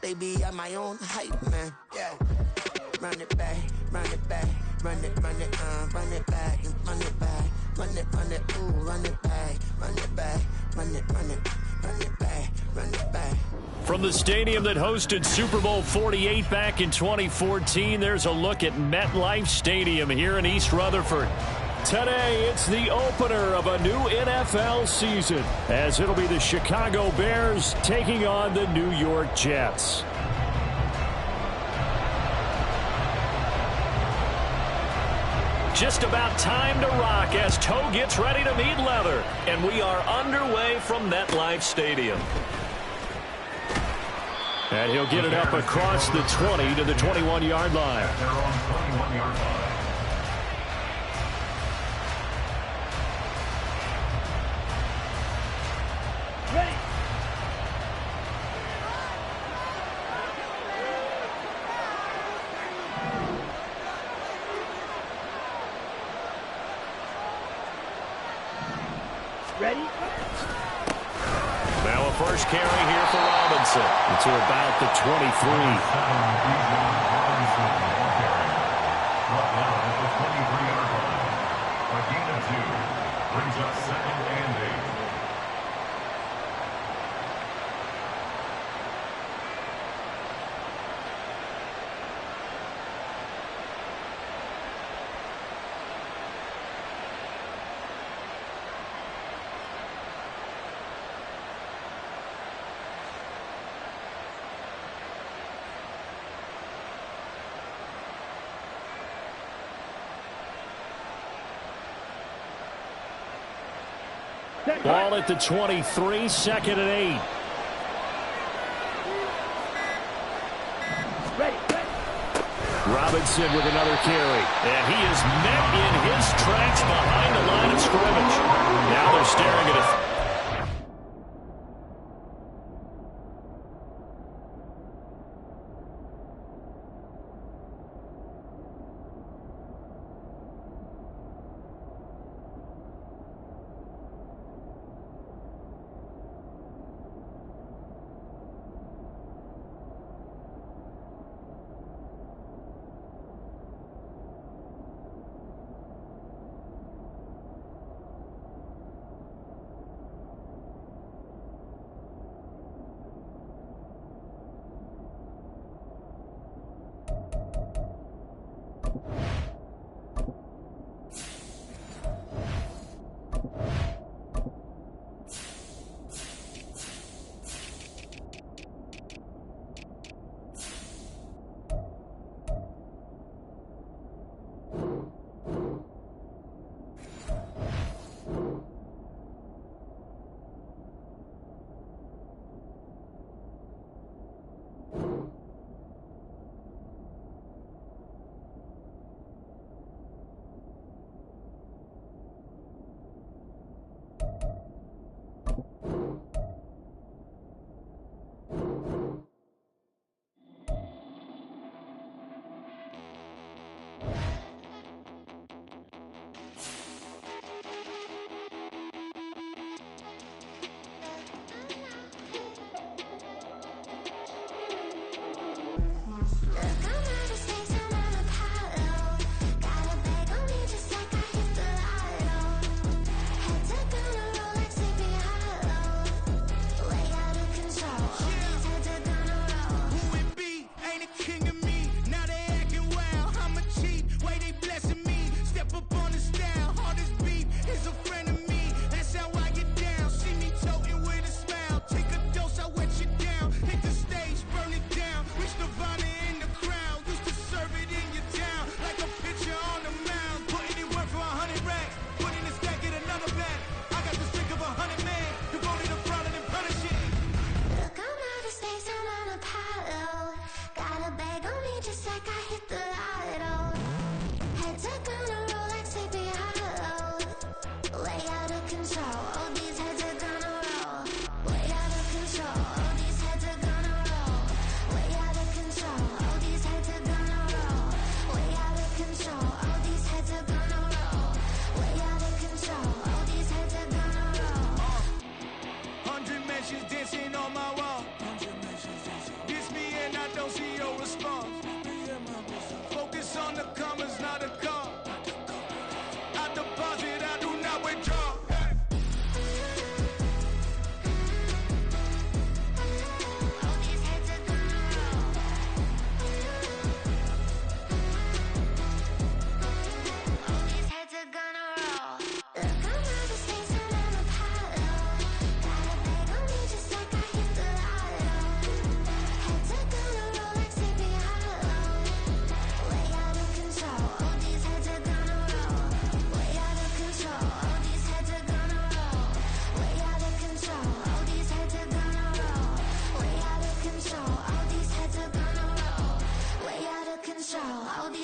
baby, I'm my own hype, man. Yeah. Run it back, run it back, run it back, and run it back, run it, ooh, run it back, run it back, run it back, run it back. From the stadium that hosted Super Bowl 48 back in 2014, there's a look at MetLife Stadium here in East Rutherford. Today, it's the opener of a new NFL season, as it'll be the Chicago Bears taking on the New York Jets. Just about time to rock as toe gets ready to meet leather, and we are underway from MetLife Stadium. And he'll get it up across the 20 to the 21-yard line. Ready. Ready? Now a first carry here for Robinson. It's about the 23. A gain of 2 brings up 2nd and 8. Ball at the 23, 2nd and 8. Ready. Robinson with another carry. And he is met in his tracks behind the line of scrimmage. Now they're staring at a...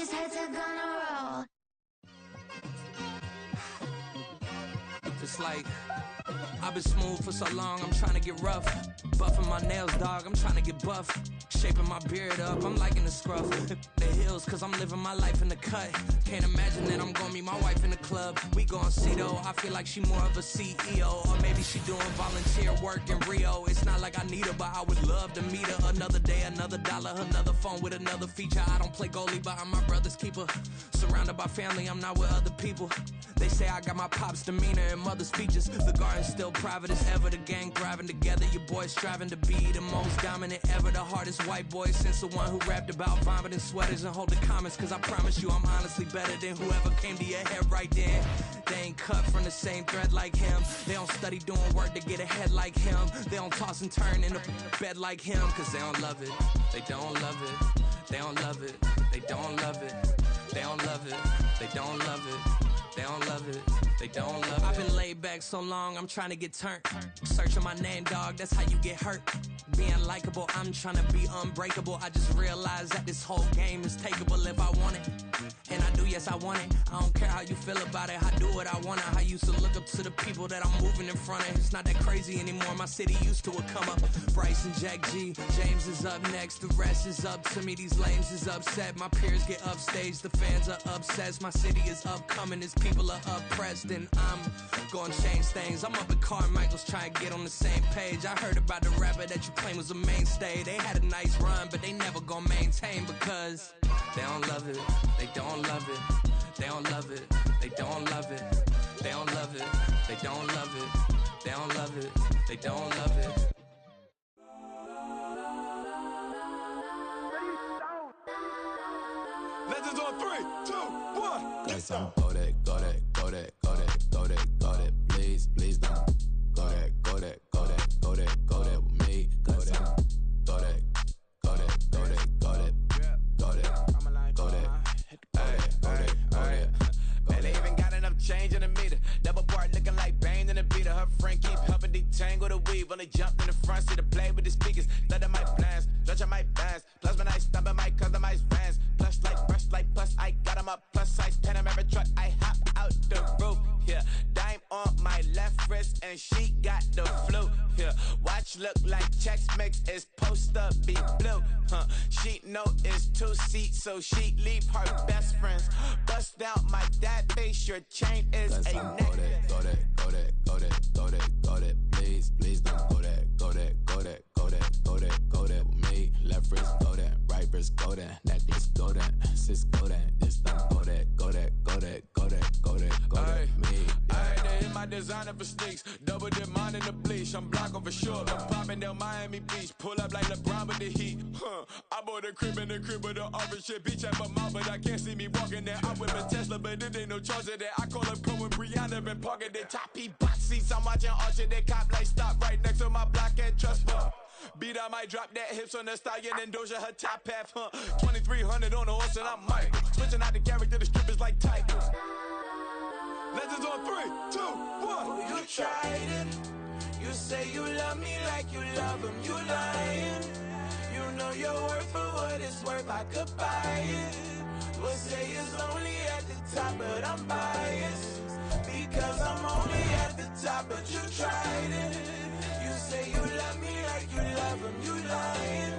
these heads are gonna roll. It's like I've been smooth for so long, I'm trying to get rough. Buffing my nails, dog, I'm trying to get buff. Shaping my beard up, I'm liking the scruff. The heels, cause I'm living my life in the cut. Can't imagine that I'm gonna meet my wife in the club. We gon' see though, I feel like she more of a CEO. Or maybe she doing volunteer work in Rio. It's not like I need her, but I would love to meet her. Another day, another dollar, another phone with another feature. I don't play goalie, but I'm my brother's keeper. Surrounded by family, I'm not with other people. They say I got my pop's demeanor and mother's features. The garden's still private as ever, the gang thriving together. Your boys striving to be the most dominant ever. The hardest white boy since the one who rapped about vomiting sweaters and hold the comments. Cause I promise you I'm honestly better than whoever came to your head right then. They ain't cut from the same thread like him. They don't study doing work to get ahead like him. They don't toss and turn in the bed like him. Cause they don't love it, they don't love it. They don't love it, they don't love it. They don't love it, they don't love it. They don't love it, they don't love it. I've been laid back so long, I'm trying to get turned. Searching my name, dog, that's how you get hurt. Being likable, I'm trying to be unbreakable. I just realized that this whole game is takeable if I want it. And I do, yes, I want it. I don't care how you feel about it, I do what I want it. I used to look up to the people that I'm moving in front of. It's not that crazy anymore, my city used to it come up. Bryce and Jack G, James is up next. The rest is up to me, these lames is upset. My peers get upstage, the fans are obsessed. My city is upcoming, these people are oppressed. And I'm gonna change things. I'm up at Carmichael's trying to get on the same page. I heard about the rapper that you claim was a mainstay. They had a nice run, but they never gonna maintain because they don't love it, they don't love it, they don't love it, they don't love it, they don't love it, they don't love it, they don't love it, they don't love it. Legends on 3, 2, 1. Guess I'm go that, go that, go that, go that, go that, go that. Please, please don't go that, go that, go that, go that, go that with me. Go that, go that, go that, go that, go that, go that, go that, go that. Man, they even got enough change in the meter. Double part looking like Bane in the beater. Her friend keep helping detangle the weave. Only jumped in the front seat to play with the speakers. Let them might blast, stretch my bands. Plus when I stump in my customized vans. Plush like brush like plus I got them up. Plus size Panamera truck. I hop out the roof. Yeah, dime on my left wrist and she got the flu. Yeah, watch look like Chex Mix is post up be blue. She know it's 2 seats, so she leave her best friends. Bust down my dad face. Your chain is a neck. Go that, go that, go that, go that, go that. Please, please don't go that, go that, go that, go that, go that, go that with me. Left wrist go that, right wrist go that, necklace go that, sis go that. This don't go that, go that, go that, go that, go that, go that with me. I had to hit my designer for sneaks. Double dip mine in the bleach. I'm blocking for sure. I'm popping down Miami Beach. Pull up like LeBron with the heat. I bought a crib in the crib with the orange shit. Beach at my mouth, but I can't see me walking there. I whip a Tesla, but it ain't no charge of that. I call up Pro and Brianna and parking the choppy box seats. I'm watching Archer. They cop like stop right next to my block and trust fund. Beat, I might drop that hips on the stallion and Doja her top half. 2300 on the horse and I'm Mike. Switching out the character, the strippers like tigers. Legends on 3, 2, 1. You tried it. You say you love me like you love him. You lying. You know your worth for what it's worth. I could buy it. We'll say it's only at the top, but I'm biased because I'm only at the top. But you tried it. You say you love me like you love him. You lying.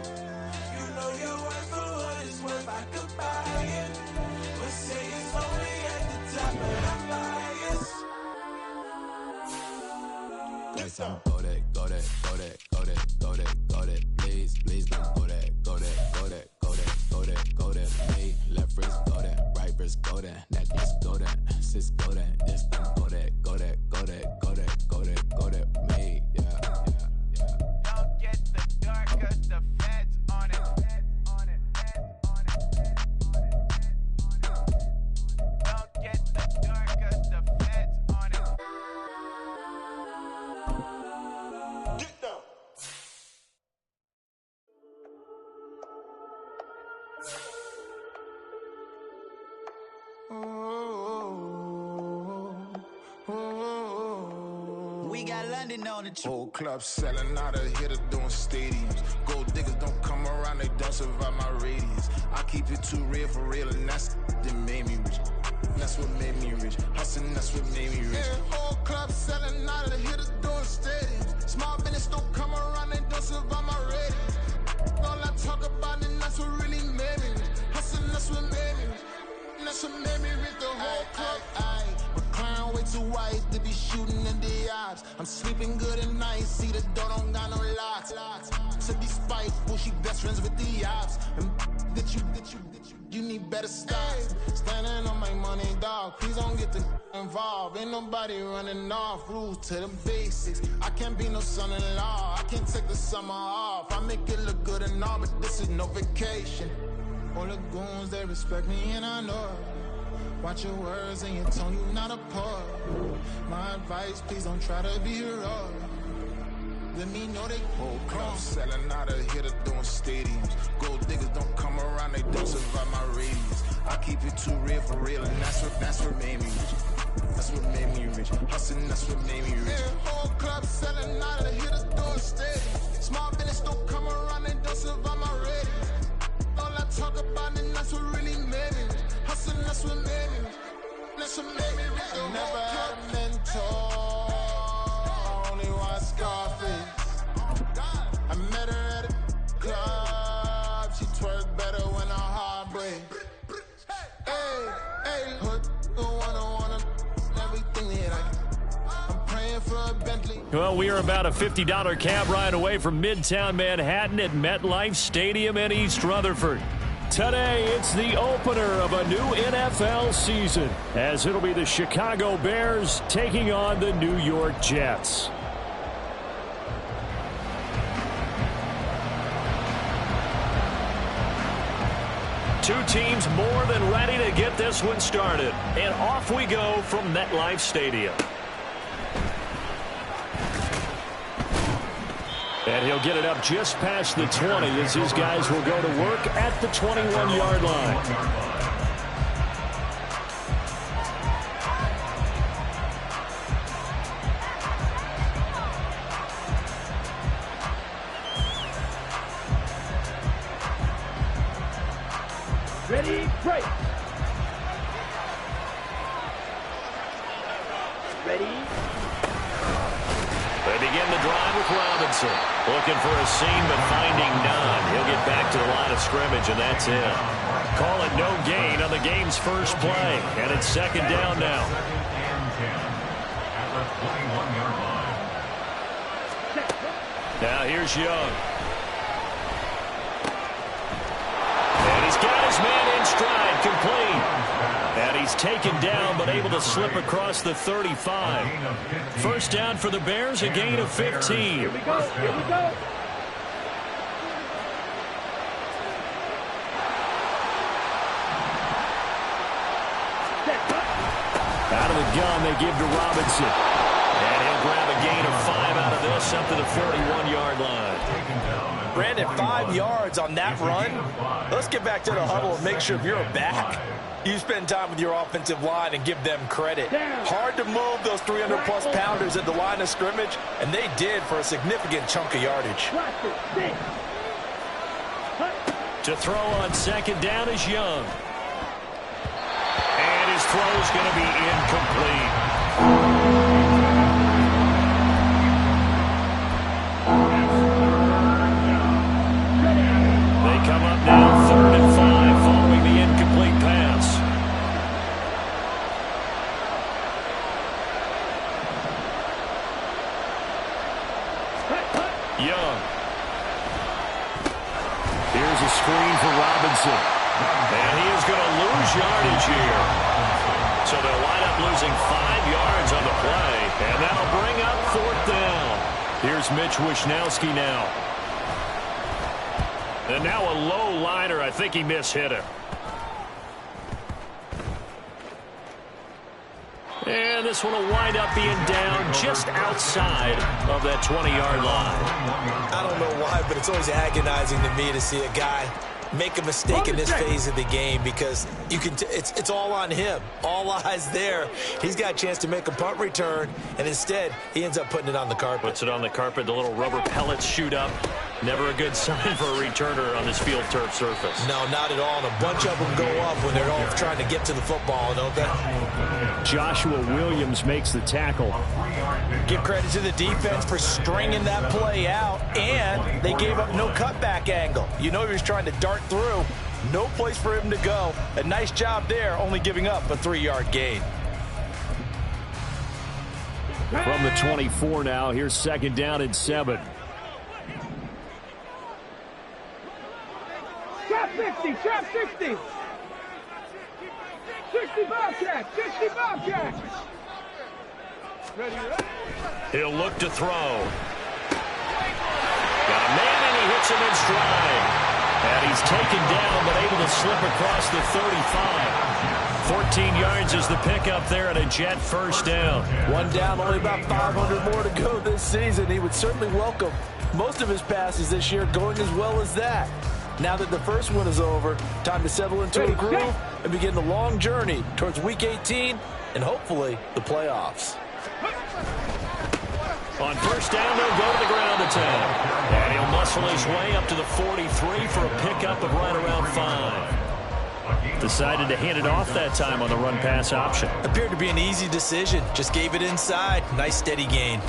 You know your worth for what it's worth. I could buy it. We'll say it's only at the top, but I'm biased. Guess I'm go that, go that, go that, go that, go that, go that. Please, please don't go that, go that, go that, go that, go that, go that with me. Left wrist go that, right wrist go that, necklace go that, sis go that. This don't go that, go that, go that, go that, go that, go that with me. Yeah. Don't get the dark cause the feds on it. Don't get the dark cause the feds on it. Get down. We got London on the trip. Whole club selling out of hitter doing stadiums. Gold diggers don't come around, they done don't survive my radius. I keep it too real for real, and that's that made me rich. That's what made me rich. Hustling, that's what made me rich. Yeah, whole club selling out of the hitters doing stadiums. Small business don't come around, they don't survive my radius. All I talk about, and that's what really made me rich. Hustling, that's what made me rich. That's what made me rich. The whole club. McLaren way too wise to be shooting in the odds. I'm sleeping good at night. See the door don't got no locks. To be spiteful, she best friends with the ops. And you need better stops. Standing on my money, dog. Please don't get the involved. Ain't nobody running off. Rules to the basics. I can't be no son-in-law. I can't take the summer off. I make it look good and all, but this is no vacation. All the goons, they respect me and I know it. Watch your words and your tone, you not a part. My advice, please don't try to be heroic. Let me know they whole club selling out of here to doing stadiums. Gold diggers don't come around, they don't survive my radius. I keep it too real for real, and that's what made me rich. That's what made me rich. Hustling, that's what made me rich. Yeah, whole club selling out of here to doing stadiums. Small business don't come around, they don't survive my radius. All I talk about, and that's what really made me rich. Hustling, that's what made me rich. That's what made me rich. I never had a mentor. Only one Scarface. I met her at a club. She twerk better when her heart breaks. Hey, hood, wanna everything that I'm praying for a Bentley. Well, we are about a $50 cab ride away from Midtown Manhattan at MetLife Stadium in East Rutherford. Today, it's the opener of a new NFL season, as it'll be the Chicago Bears taking on the New York Jets. Two teams more than ready to get this one started. And off we go from MetLife Stadium. And he'll get it up just past the 20 as his guys will go to work at the 21-yard line. Ready, break. Ready. They begin the drive with Robinson. Looking for a seam, but finding none. He'll get back to the line of scrimmage, and that's it. Call it no gain on the game's first play. And it's second down now. Second and 10 at the 21-yard line. Now here's Young. And he's got his man in stride, complete. And he's taken down, but able to slip across the 35. First down for the Bears, a gain of 15. Here we go. Here we go. Out of the gun, they give to Robinson. And he'll grab a gain of 5 out of this up to the 41-yard line. Brandon, 5 yards on that run. Let's get back to the huddle and make sure if you're back, you spend time with your offensive line and give them credit. Hard to move those 300-plus pounders at the line of scrimmage, and they did for a significant chunk of yardage. To throw on second down is Young. And his throw is going to be incomplete. They come up now 3rd and 5 following the incomplete pass. Young. Here's a screen for Robinson. And he is going to lose yardage here. So they'll wind up losing 5 yards on the play. And that'll bring up 4th down. Here's Mitch Wishnowski now. And now a low liner. I think he mishit him. And this one will wind up being down just outside of that 20-yard line. I don't know why, but it's always agonizing to me to see a guy make a mistake in this phase of the game, because you can it's all on him. All eyes there. He's got a chance to make a punt return, and instead he ends up putting it on the carpet. Puts it on the carpet. The little rubber pellets shoot up. Never a good sign for a returner on this field turf surface. No, not at all. And a bunch of them go up when they're all trying to get to the football, don't they? Joshua Williams makes the tackle. Give credit to the defense for stringing that play out, and they gave up no cutback angle. You know he was trying to dart through. No place for him to go. A nice job there, only giving up a 3-yard gain. From the 24 now, here's 2nd down and 7. Trap 60, trap 60. 60 Bobcat, 60 Bobcat. Ready, ready. He'll look to throw. Got a man and he hits him in stride. And he's taken down but able to slip across the 35. 14 yards is the pickup there and a Jet first down. One down, only about 500 more to go this season. He would certainly welcome most of his passes this year going as well as that. Now that the first one is over, time to settle into a groove and begin the long journey towards Week 18 and hopefully the playoffs. On first down, they'll go to the ground attack. And he'll muscle his way up to the 43 for a pickup of right around 5. Decided to hand it off that time on the run-pass option. Appeared to be an easy decision. Just gave it inside. Nice steady gain.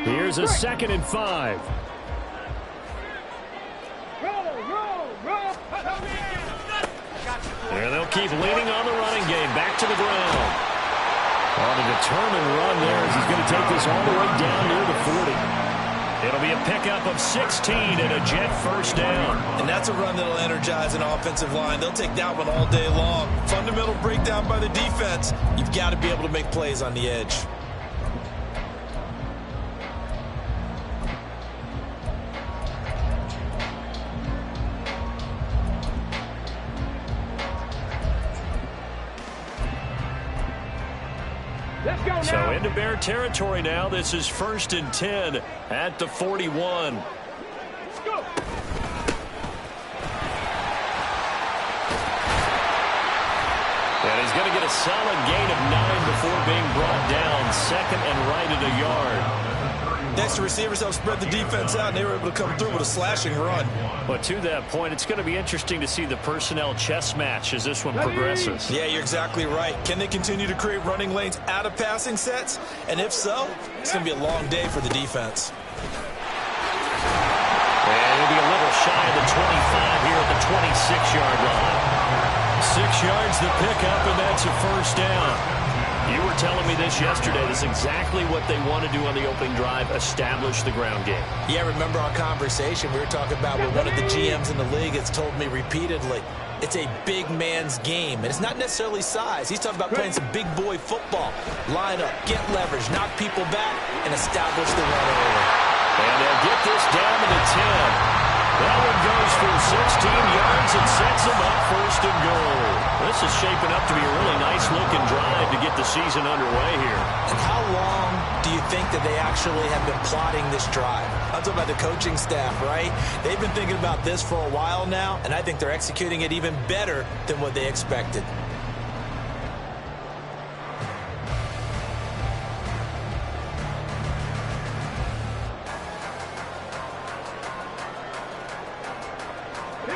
Here's a 2nd and 5. And they'll keep leaning on the running game. Back to the ground. On a determined run there as he's going to take this all the way down near the 40. It'll be a pickup of 16 and a Jet first down. And that's a run that'll energize an offensive line. They'll take that one all day long. Fundamental breakdown by the defense. You've got to be able to make plays on the edge. So into Bear territory now. This is 1st and 10 at the 41. Let's go. And he's going to get a solid gain of 9 before being brought down. 2nd and right at a yard. Next, the receivers helped spread the defense out, and they were able to come through with a slashing run. But to that point, it's going to be interesting to see the personnel chess match as this one progresses. Yeah, you're exactly right. Can they continue to create running lanes out of passing sets? And if so, it's going to be a long day for the defense. And it'll be a little shy of the 25 here at the 26-yard line. 6 yards the pickup, and that's a first down. You were telling me this yesterday. This is exactly what they want to do on the opening drive, establish the ground game. Yeah, remember our conversation we were talking about with one of the GMs in the league has told me repeatedly, it's a big man's game. And it's not necessarily size. He's talking about playing some big boy football. Line up, get leverage, knock people back, and establish the run early. And they'll get this down to the 10. That one goes for 16 yards and sets them up 1st and goal. This is shaping up to be a really nice-looking drive to get the season underway here. And how long do you think that they actually have been plotting this drive? I'm talking about the coaching staff, right? They've been thinking about this for a while now, and I think they're executing it even better than what they expected.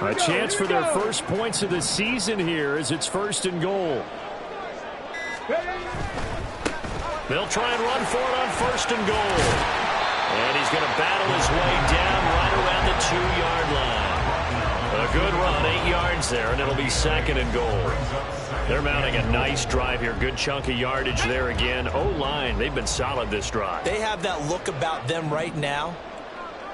A chance for their first points of the season here as it's 1st and goal. They'll try and run for it on 1st and goal. And he's going to battle his way down right around the 2-yard line. A good run, 8 yards there, and it'll be 2nd and goal. They're mounting a nice drive here. Good chunk of yardage there again. O-line, they've been solid this drive. They have that look about them right now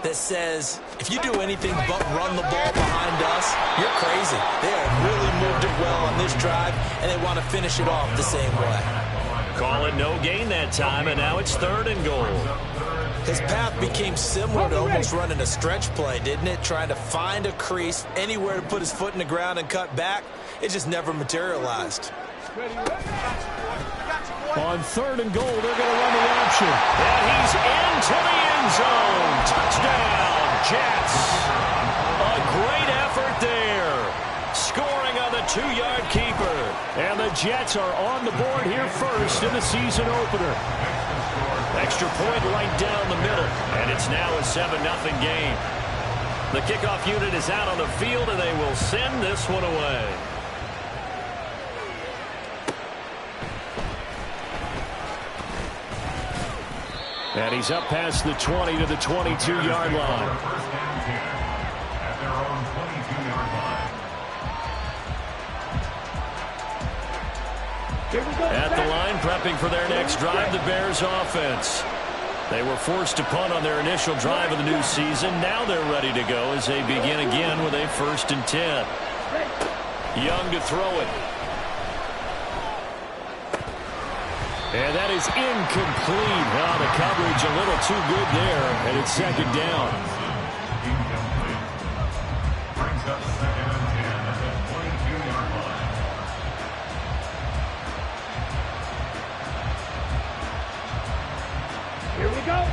that says, if you do anything but run the ball behind us, you're crazy. They have really moved it well on this drive, and they want to finish it off the same way. Call it no gain that time, and now it's 3rd and goal. His path became similar to almost running a stretch play, didn't it? Trying to find a crease, anywhere to put his foot in the ground and cut back. It just never materialized. On 3rd and goal, they're going to run the option. And he's into the end zone. Touchdown, Jets. A great effort there. Scoring on the 2-yard keeper. And the Jets are on the board here first in the season opener. Extra point right down the middle. And it's now a 7-0 game. The kickoff unit is out on the field, and they will send this one away. And he's up past the 20 to the 22-yard line. First and 10 at their own 22-yard line. At the line, prepping for their next drive, the Bears offense. They were forced to punt on their initial drive of the new season. Now they're ready to go as they begin again with a 1st and 10. Young to throw it. And that is incomplete. Oh, the coverage a little too good there, and it's 2nd down. Incomplete. Brings up 2nd and 10 at the 22-yard line. Here we go.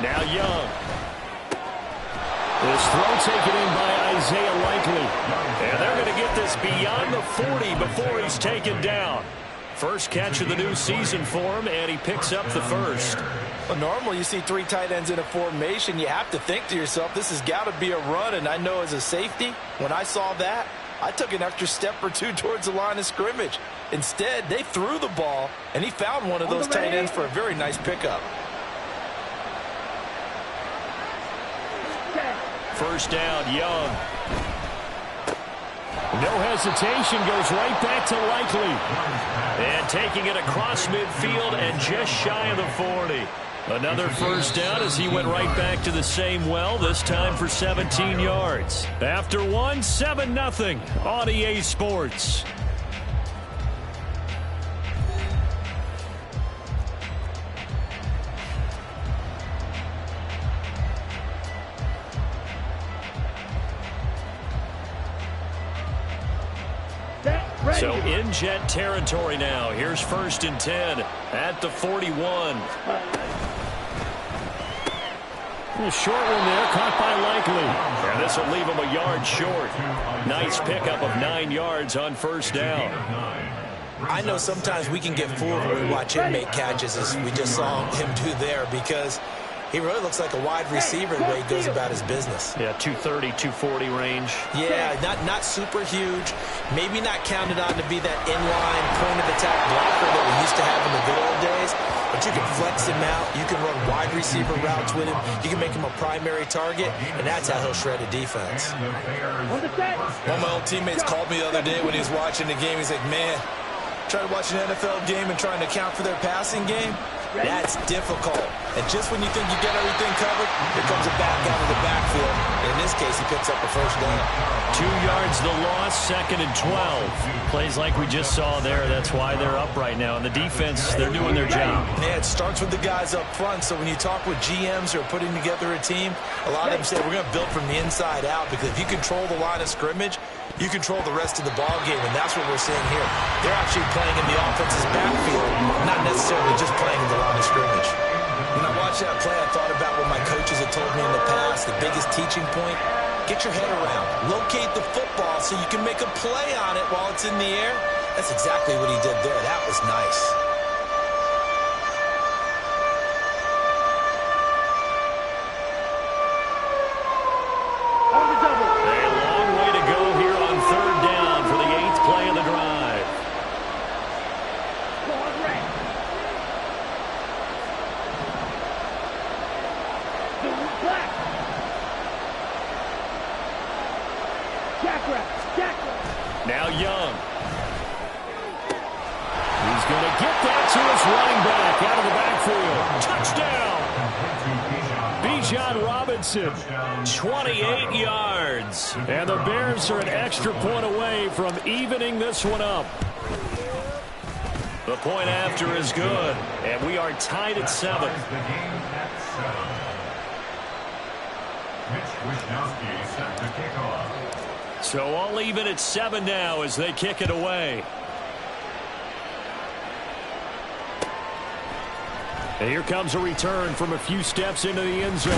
Now Young. This throw taken in by Isaiah Likely. And they're going to get this beyond the 40 before he's taken down. First catch of the new season for him, and he picks up the first. Well, normally you see 3 tight ends in a formation. You have to think to yourself, this has got to be a run. And I know as a safety, when I saw that, I took an extra step or 2 towards the line of scrimmage. Instead, they threw the ball, and he found one of those tight ends for a very nice pickup. First down, Young. No hesitation, goes right back to Likely. And taking it across midfield and just shy of the 40. Another first down as he went right back to the same well, this time for 17 yards. After one, 7-0 on EA Sports. So in Jet territory now. Here's 1st and 10 at the 41. A short one there, caught by Likely. And this will leave him a yard short. Nice pickup of 9 yards on first down. I know sometimes we can get fooled when we watch him make catches, as we just saw him do there, because he really looks like a wide receiver the way he goes about his business. Yeah, 230, 240 range. Yeah, not super huge. Maybe not counted on to be that inline point-of-attack blocker that we used to have in the good old days. But you can flex him out. You can run wide receiver routes with him. You can make him a primary target, and that's how he'll shred a defense. On the set. One of my old teammates called me the other day when he was watching the game. He's like, man, trying to watch an NFL game and trying to account for their passing game, that's difficult. And just when you think you get everything covered, here comes a back out of the backfield. And in this case, he picks up a first down. 2 yards the loss, 2nd and 12. Plays like we just saw there. That's why they're up right now. And the defense, they're doing their job. Yeah, it starts with the guys up front. So when you talk with GMs who are putting together a team, a lot of them say we're going to build from the inside out, because if you control the line of scrimmage, you control the rest of the ball game, and that's what we're seeing here. They're actually playing in the offense's backfield, not necessarily just playing in the line of scrimmage. When I watched that play, I thought about what my coaches had told me in the past. The biggest teaching point, get your head around. Locate the football so you can make a play on it while it's in the air. That's exactly what he did there. That was nice. Now Young. He's going to get that to his running back out of the backfield. Touchdown. Bijan Robinson, 28 yards. And the Bears are an extra point away from evening this one up. The point after is good, and we are tied at 7. The game at 7. Mitch Wisnowski set the kickoff. So all even at 7 now as they kick it away. And here comes a return from a few steps into the end zone.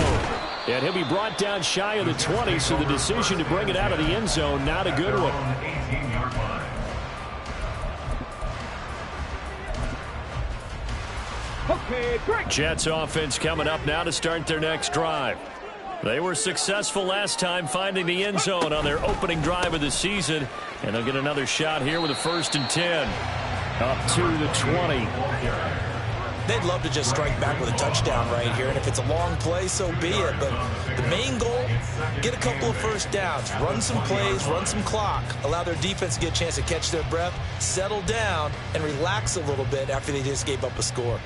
And he'll be brought down shy of the 20, so the decision to bring it out of the end zone, not a good one. Okay, great. Jets offense coming up now to start their next drive. They were successful last time finding the end zone on their opening drive of the season. And they'll get another shot here with a 1st and 10. Up to the 20. They'd love to just strike back with a touchdown right here, and if it's a long play, so be it. But the main goal, get a couple of first downs, run some plays, run some clock, allow their defense to get a chance to catch their breath, settle down, and relax a little bit after they just gave up a score.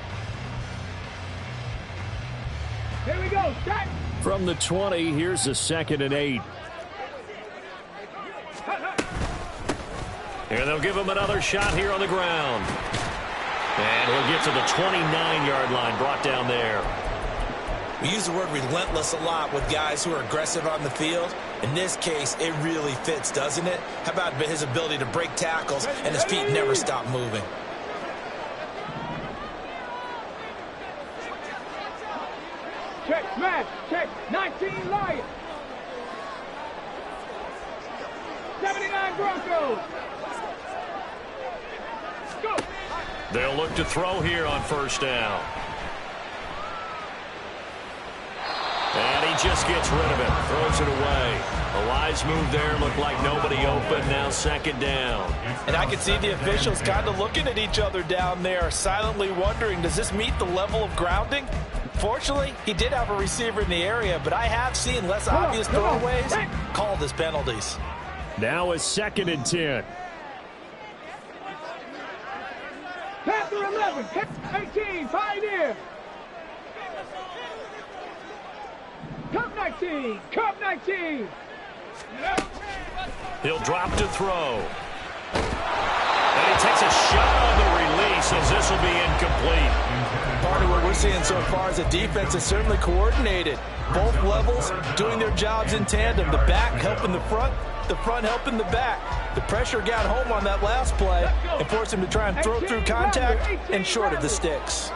Here we go, set. From the 20, here's a 2nd and 8. And they'll give him another shot here on the ground. And he'll get to the 29-yard line, brought down there. We use the word relentless a lot with guys who are aggressive on the field. In this case, it really fits, doesn't it? How about his ability to break tackles and his feet never stop moving? Check, smash, check, 19 Lions. 79 Broncos. Go. They'll look to throw here on 1st down. And he just gets rid of it, throws it away. A wise move there, looked like nobody open, now 2nd down. And I can see the officials kind of looking at each other down there, silently wondering, does this meet the level of grounding? Fortunately, he did have a receiver in the area, but I have seen less obvious throwaways called as penalties. Now a 2nd and 10. Panther 11, 18, Pioneer. Cup 19, Cup 19. He'll drop to throw. And he takes a shot on the release as this will be incomplete. Part of what we're seeing so far is the defense is certainly coordinated. Both levels doing their jobs in tandem. The back helping the front helping the back. The pressure got home on that last play and forced him to try and throw through contact and short of the sticks.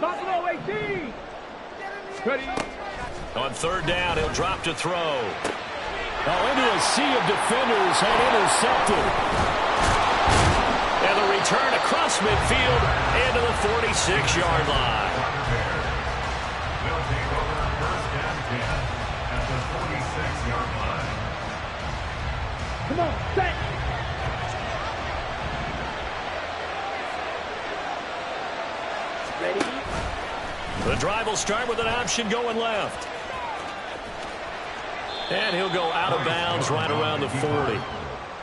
Buffalo 18. Ready. On 3rd down, he'll drop to throw. Oh, into a sea of defenders and intercepted. And the return across midfield into the 46-yard line. They'll take over 1st and 10 at the 46-yard line. Come on, set. Ready. The drive will start with an option going left. And he'll go out of bounds right around the 40.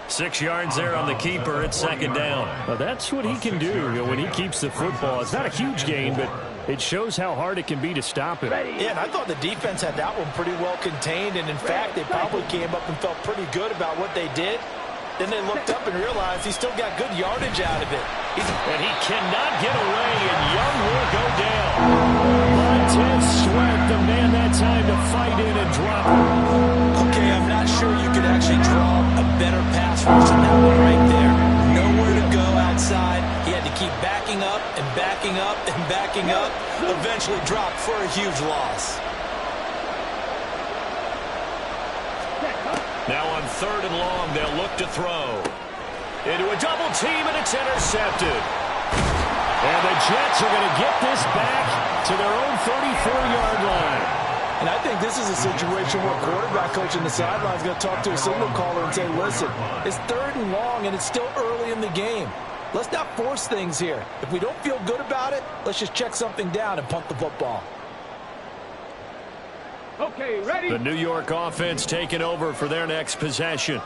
6 yards there on the keeper. It's 2nd down. Now that's what he can do when he keeps the football. It's not a huge gain, but it shows how hard it can be to stop it. Yeah, and I thought the defense had that one pretty well contained, and in fact, they probably came up and felt pretty good about what they did. Then they looked up and realized he still got good yardage out of it. And he cannot get away, and Young will go down. Montez Sweat, the man that time to fight in and drop it. Okay, I'm not sure you could actually draw a better pass rush than that one right there. Nowhere to go outside. He had to keep backing up and backing up and backing up. Eventually dropped for a huge loss. Now on 3rd and long, they'll look to throw. Into a double team, and it's intercepted. And the Jets are going to get this back to their own 34-yard line. And I think this is a situation where quarterback coach in the sideline is going to talk to a signal caller and say, listen, it's 3rd and long, and it's still early in the game. Let's not force things here. If we don't feel good about it, let's just check something down and punt the football. Okay, ready. The New York offense taking over for their next possession.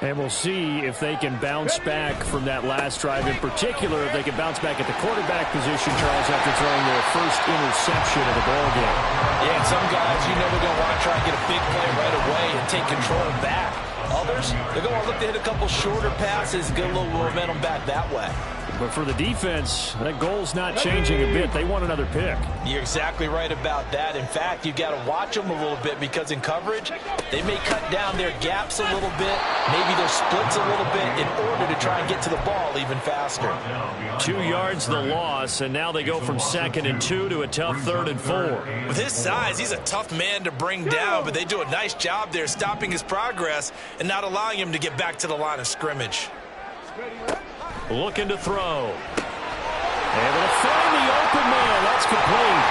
And we'll see if they can bounce back from that last drive. In particular, if they can bounce back at the quarterback position, Charles, after throwing their first interception of the ballgame. Yeah, and some guys, you know they're going to want to try and get a big play right away and take control back. Others, they're going to look to hit a couple shorter passes and get a little momentum back that way. But for the defense, that goal's not changing a bit. They want another pick. You're exactly right about that. In fact, you've got to watch them a little bit because in coverage, they may cut down their gaps a little bit, maybe their splits a little bit in order to try and get to the ball even faster. 2 yards the loss, and now they go from 2nd and 2 to a tough 3rd and 4. With his size, he's a tough man to bring down, but they do a nice job there stopping his progress and not allowing him to get back to the line of scrimmage. Looking to throw. Able to find the open man. That's complete.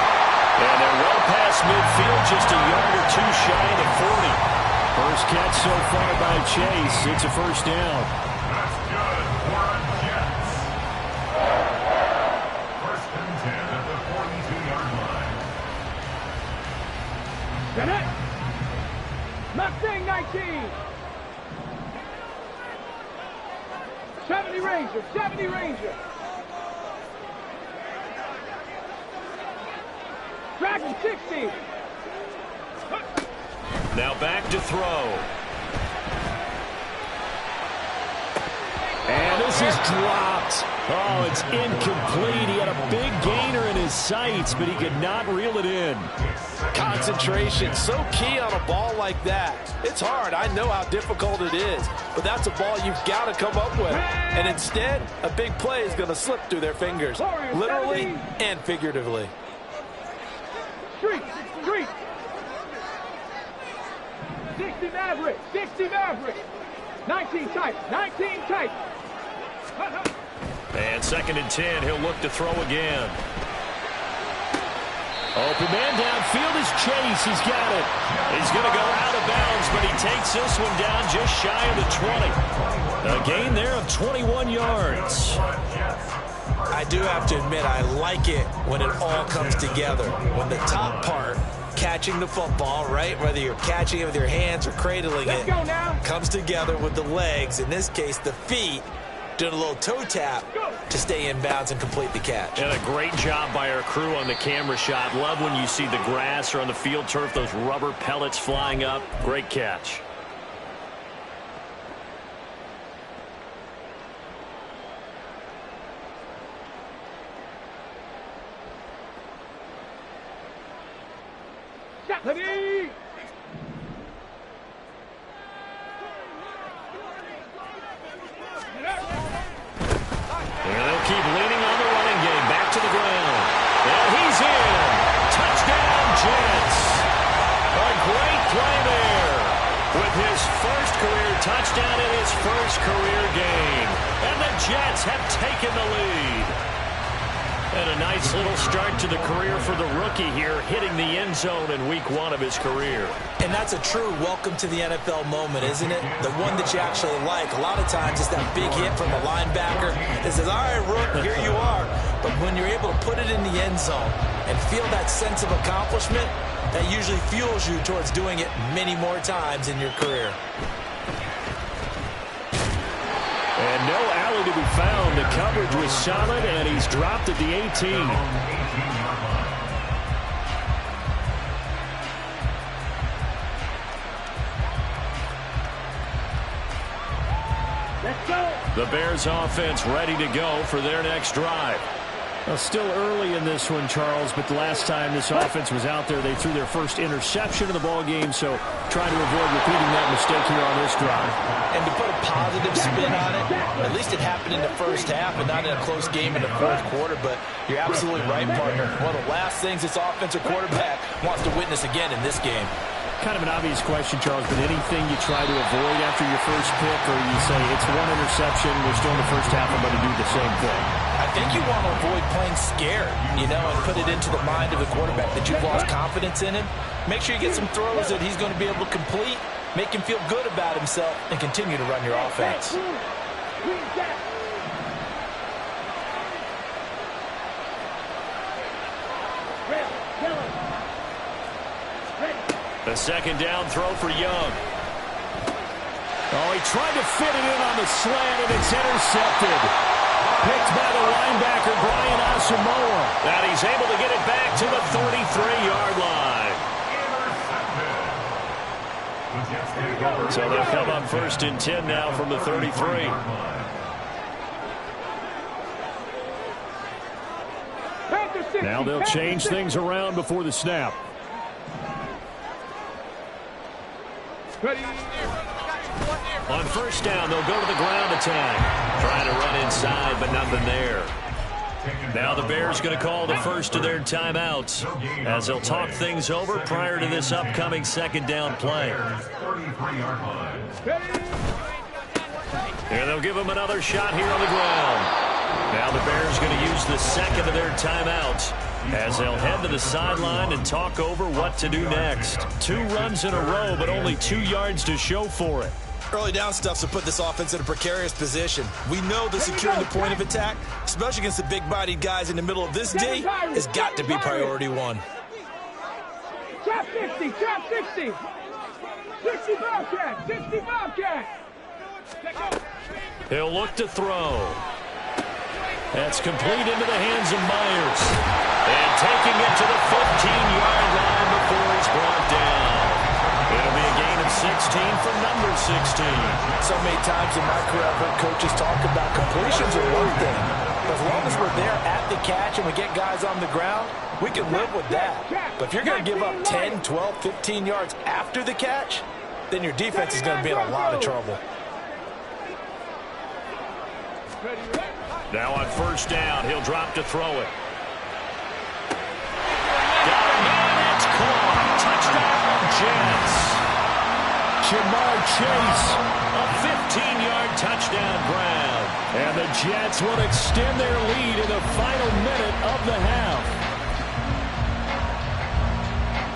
And they're well past midfield, just a yard or two shy of the 40. First catch so far by Chase. It's a first down. That's good for a Jets. First and 10 at the 42-yard line. Get it. Mustang 19. 70 Ranger, 70 Ranger. Dragon 60. Now back to throw. And this is dropped. Oh, it's incomplete. He had a big gainer in his sights, but he could not reel it in. Concentration, so key on a ball like that. It's hard. I know how difficult it is, but that's a ball you've got to come up with. And instead, a big play is going to slip through their fingers, literally and figuratively. Street. 60 Maverick, 60 Maverick. 19 tight, 19 tight. And 2nd and 10, he'll look to throw again. Open man downfield is Chase. He's got it. He's going to go out of bounds, but he takes this one down just shy of the 20. A gain there of 21 yards. I do have to admit, I like it when it all comes together. When the top part, catching the football, right, whether you're catching it with your hands or cradling it, comes together with the legs, in this case the feet, doing a little toe tap to stay in bounds and complete the catch. And a great job by our crew on the camera shot. Love when you see the grass or on the field turf, those rubber pellets flying up. Great catch. Ready. And they'll keep leaning on the running game. Back to the ground. And he's in. Touchdown, Jets. A great play there. With his first career touchdown and his first career game. And the Jets have taken the lead. And a nice little start to the career for the rookie here, hitting the end zone in week 1 of his career. And that's a true welcome to the NFL moment, isn't it? The one that you actually like. A lot of times it's that big hit from a linebacker that says, all right, Rook, here you are. But when you're able to put it in the end zone and feel that sense of accomplishment, that usually fuels you towards doing it many more times in your career. And no alley to be found. The coverage was solid, and he's dropped at the 18. Let's go. The Bears offense ready to go for their next drive. Well, still early in this one, Charles, but the last time this offense was out there, they threw their first interception of the ball game, so trying to avoid repeating that mistake here on this drive. And to put a positive spin on it, at least it happened in the first half and not in a close game in the fourth quarter, but you're absolutely right, partner. One of the last things this offensive quarterback wants to witness again in this game. Kind of an obvious question, Charles, but anything you try to avoid after your first pick, or you say it's one interception, we're still in the first half, I'm going to do the same thing? I think you want to avoid playing scared, and put it into the mind of the quarterback that you've lost confidence in him. Make sure you get some throws that he's going to be able to complete, make him feel good about himself, and continue to run your offense. The second down throw for Young. Oh, he tried to fit it in on the slant, and it's intercepted. Picked by the linebacker, Brian Asamoah. And he's able to get it back to the 33-yard line. So they'll come up 1st and 10 now from the 33. Now they'll change things around before the snap. On first down, they'll go to the ground attack. Trying to run inside, but nothing there. Now the Bears going to call the first of their timeouts as they'll talk things over prior to this upcoming second down play. And they'll give them another shot here on the ground. Now the Bears going to use the second of their timeouts as they'll head to the sideline and talk over what to do next. 2 runs in a row, but only 2 yards to show for it. Early down stuff to put this offense in a precarious position. We know that securing the point of attack, especially against the big-bodied guys in the middle of this D, has got to be priority 1. Trap 60, trap 60. 60 Bobcat, 60 Bobcat. He'll look to throw. That's complete into the hands of Myers. And taking it to the 15-yard line before he's brought down. It'll be a gain of 16 for number 16. So many times in my career, I've heard coaches talk about completions are one thing. But as long as we're there at the catch and we get guys on the ground, we can live with that. But if you're going to give up 10, 12, 15 yards after the catch, then your defense is going to be in a lot of trouble. Now on first down, he'll drop to throw it. Got a man, it's caught. Touchdown, Jets. Jamar Chase, a 15-yard touchdown grab. And the Jets will extend their lead in the final minute of the half.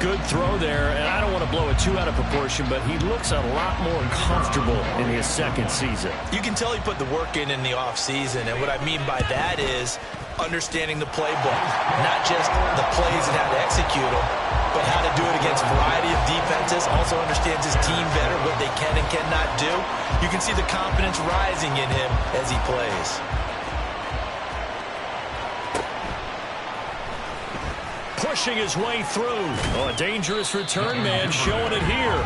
Good throw there, and I don't want to blow it too out of proportion, but he looks a lot more comfortable in his second season. You can tell he put the work in the offseason, and what I mean by that is understanding the playbook, not just the plays and how to execute them, but how to do it against a variety of defenses, also understands his team better, what they can and cannot do. You can see the confidence rising in him as he plays. Pushing his way through. Oh, a dangerous return man showing it here.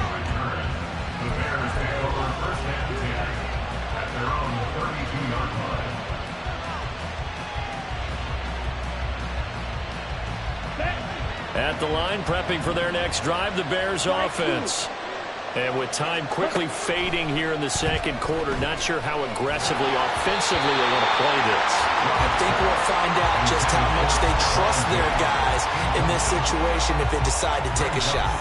The Bears take over first and 10 at their own 32-yard line. At the line, prepping for their next drive, the Bears offense. And with time quickly fading here in the second quarter, not sure how aggressively, offensively they want to play this. I think we'll find out just how much they trust their guys in this situation if they decide to take a shot.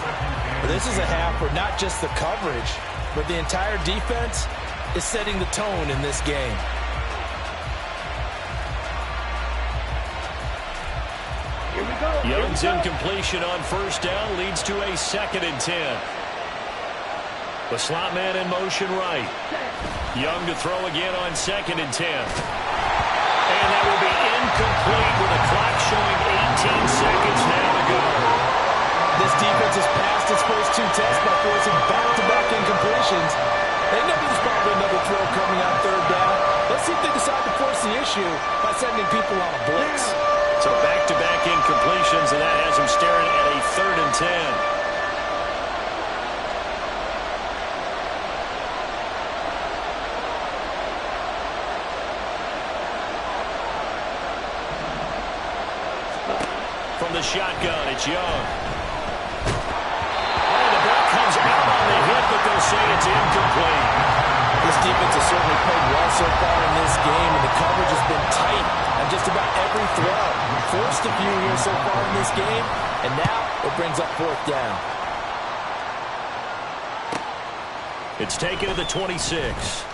But this is a half where not just the coverage, but the entire defense is setting the tone in this game. Young's incompletion on first down leads to a 2nd and 10. The slot man in motion right. Young to throw again on 2nd and 10. And that will be incomplete with the clock showing 18 seconds now to go. This defense has passed its first 2 tests by forcing back-to-back incompletions. They know there's probably another throw coming on 3rd down. Let's see if they decide to force the issue by sending people on a blitz. So back-to-back incompletions, and that has them staring at a 3rd and 10. From the shotgun, it's Young. Oh, the ball comes out on the hit, but they'll say it's incomplete. This defense has certainly played well so far in this game, and the coverage has been tight on just about every throw. Forced a few here so far in this game, and now it brings up 4th down. It's taken to the 26.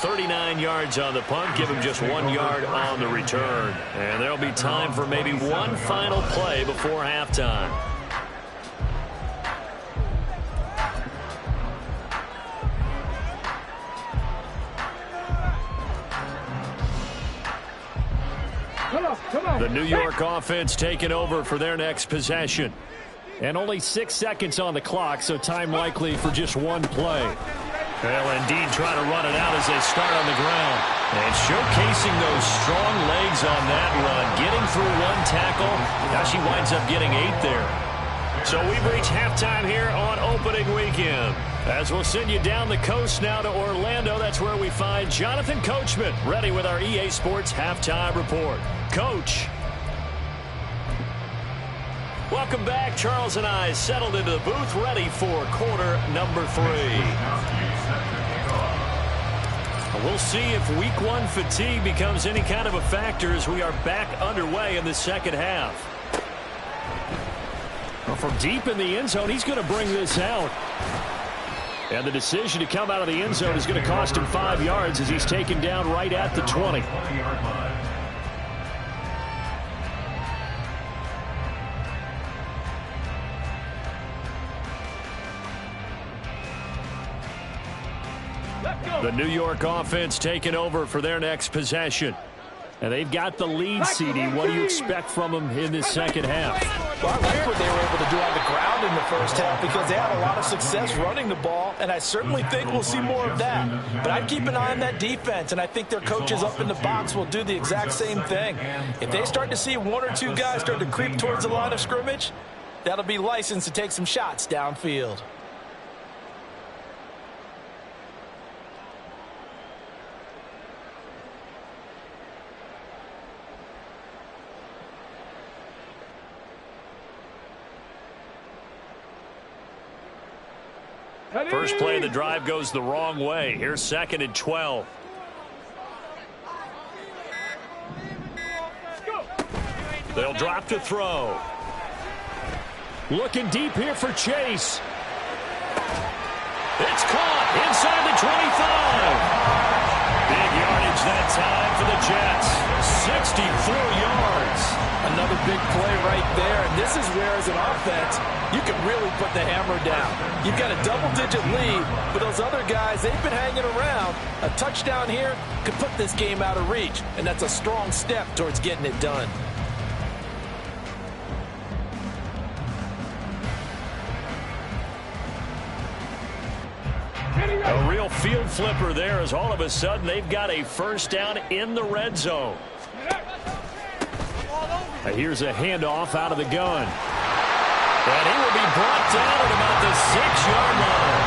39 yards on the punt, give him just 1 yard on the return. And there'll be time for maybe one final play before halftime. The New York offense taking over for their next possession. And only 6 seconds on the clock, so time likely for just one play. They'll indeed try to run it out as they start on the ground. And showcasing those strong legs on that run. Getting through 1 tackle. Now she winds up getting 8 there. So we've reached halftime here on opening weekend. As we'll send you down the coast now to Orlando. That's where we find Jonathan Coachman ready with our EA Sports Halftime Report. Coach. Welcome back. Charles and I settled into the booth, ready for quarter number 3. We'll see if week 1 fatigue becomes any kind of a factor as we are back underway in the second half. Well, from deep in the end zone, he's going to bring this out. And the decision to come out of the end zone is going to cost him 5 yards as he's taken down right at the 20. The New York offense taking over for their next possession. And they've got the lead, CD. What do you expect from them in this second half? Well, I like what they were able to do on the ground in the first half because they had a lot of success running the ball, and I certainly think we'll see more of that. But I'd keep an eye on that defense, and I think their coaches up in the box will do the exact same thing. If they start to see 1 or 2 guys start to creep towards the line of scrimmage, that'll be licensed to take some shots downfield. First play of the drive goes the wrong way. Here's 2nd and 12. They'll drop to throw. Looking deep here for Chase. It's caught inside the 25. Big yardage that time for the Jets. 64 yards. Another big play right there, and this is where, as an offense, you can really put the hammer down. You've got a double-digit lead, but those other guys, they've been hanging around. A touchdown here could put this game out of reach, and that's a strong step towards getting it done. A real field flipper there as all of a sudden they've got a first down in the red zone. Here's a handoff out of the gun. And he will be brought down at about the 6-yard line.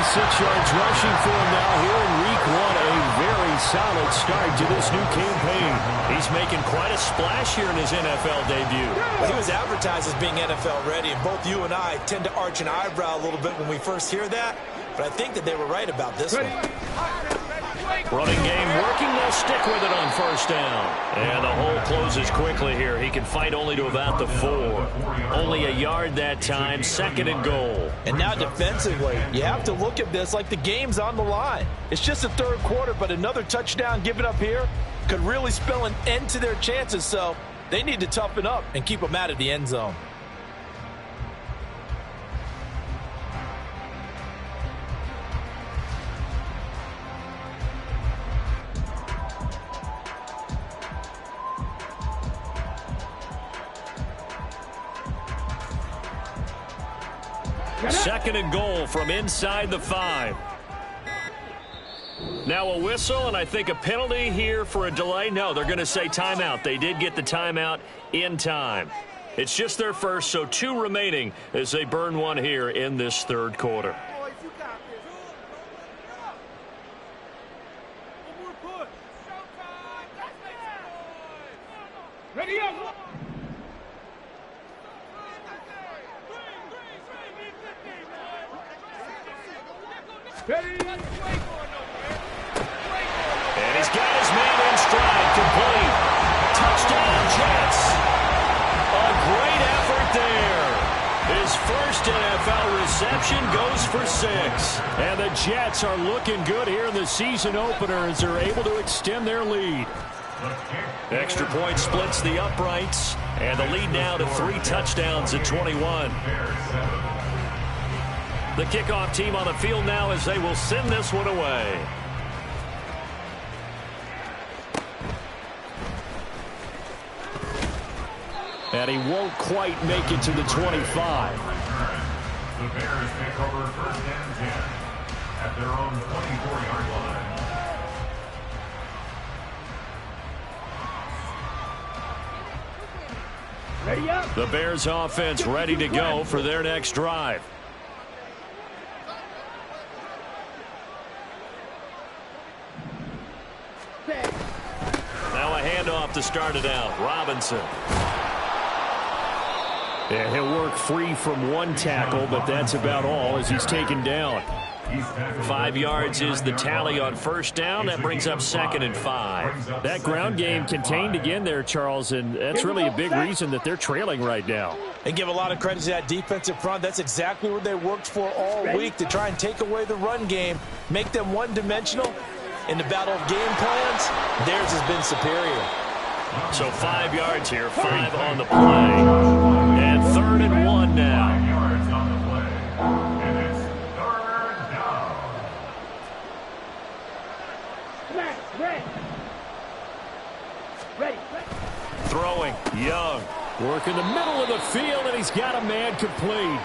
96 yards rushing for him now here in week 1. A very solid start to this new campaign. He's making quite a splash here in his NFL debut. Well, he was advertised as being NFL ready, and both you and I tend to arch an eyebrow a little bit when we first hear that. But I think that they were right about this one. Running game working. They'll stick with it on first down. And the hole closes quickly here. He can fight only to about the 4. Only a yard that time. 2nd and goal. And now defensively, you have to look at this like the game's on the line. It's just the 3rd quarter, but another touchdown given up here could really spell an end to their chances. So they need to toughen up and keep them out of the end zone. Second and goal from inside the 5. Now a whistle, and I think a penalty here for a delay. No, they're going to say timeout. They did get the timeout in time. It's just their first, so 2 remaining as they burn 1 here in this 3rd quarter. Ready up. Ready. And he's got his man in stride, complete. Touchdown, Jets. A great effort there. His first NFL reception goes for 6. And the Jets are looking good here in the season opener as they're able to extend their lead. Extra point splits the uprights, and the lead now to 3 touchdowns at 21. The kickoff team on the field now as they will send this one away. And he won't quite make it to the 25. The Bears take over 1st and 10 at their own 24-yard line. Ready up. The Bears offense ready to go for their next drive. Now a handoff to start it out. Robinson. Yeah, he'll work free from one tackle, but that's about all as he's taken down. 5 yards is the tally on first down. That brings up 2nd and 5. That ground game contained again there, Charles, and that's really a big reason that they're trailing right now. And give a lot of credit to that defensive front. That's exactly what they worked for all week, to try and take away the run game, make them one-dimensional. In the battle of game plans, theirs has been superior. So 5 yards here, 5 on the play. And 3rd and 1 now. 5 yards on the play. And it's 3rd down. Ready. Throwing, Young. Working the middle of the field, and he's got a man complete.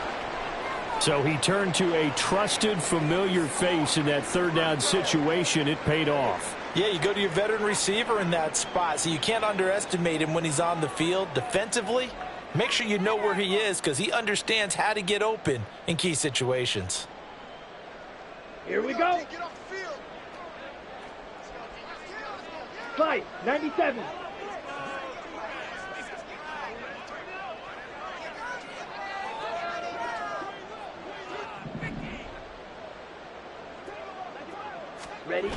So he turned to a trusted, familiar face in that 3rd down situation. It paid off. Yeah, you go to your veteran receiver in that spot, so you can't underestimate him when he's on the field. Defensively, make sure you know where he is because he understands how to get open in key situations. Here we go. Fight, 97. Ready.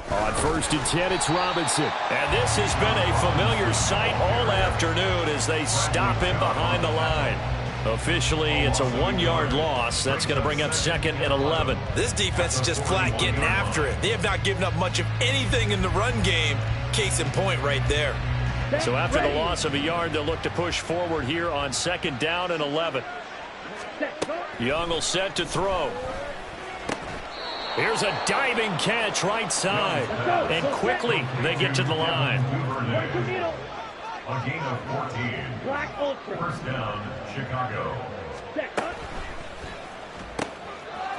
On 1st and 10, it's Robinson. And this has been a familiar sight all afternoon as they stop him behind the line. Officially, it's a 1-yard loss. That's going to bring up 2nd and 11. This defense is just flat getting after it. They have not given up much of anything in the run game. Case in point right there. So after the loss of a yard, they'll look to push forward here on 2nd down and 11. Young will set to throw. Here's a diving catch right side. And quickly they get to the line. A gain of 14. Black Ultra. 1st down, Chicago.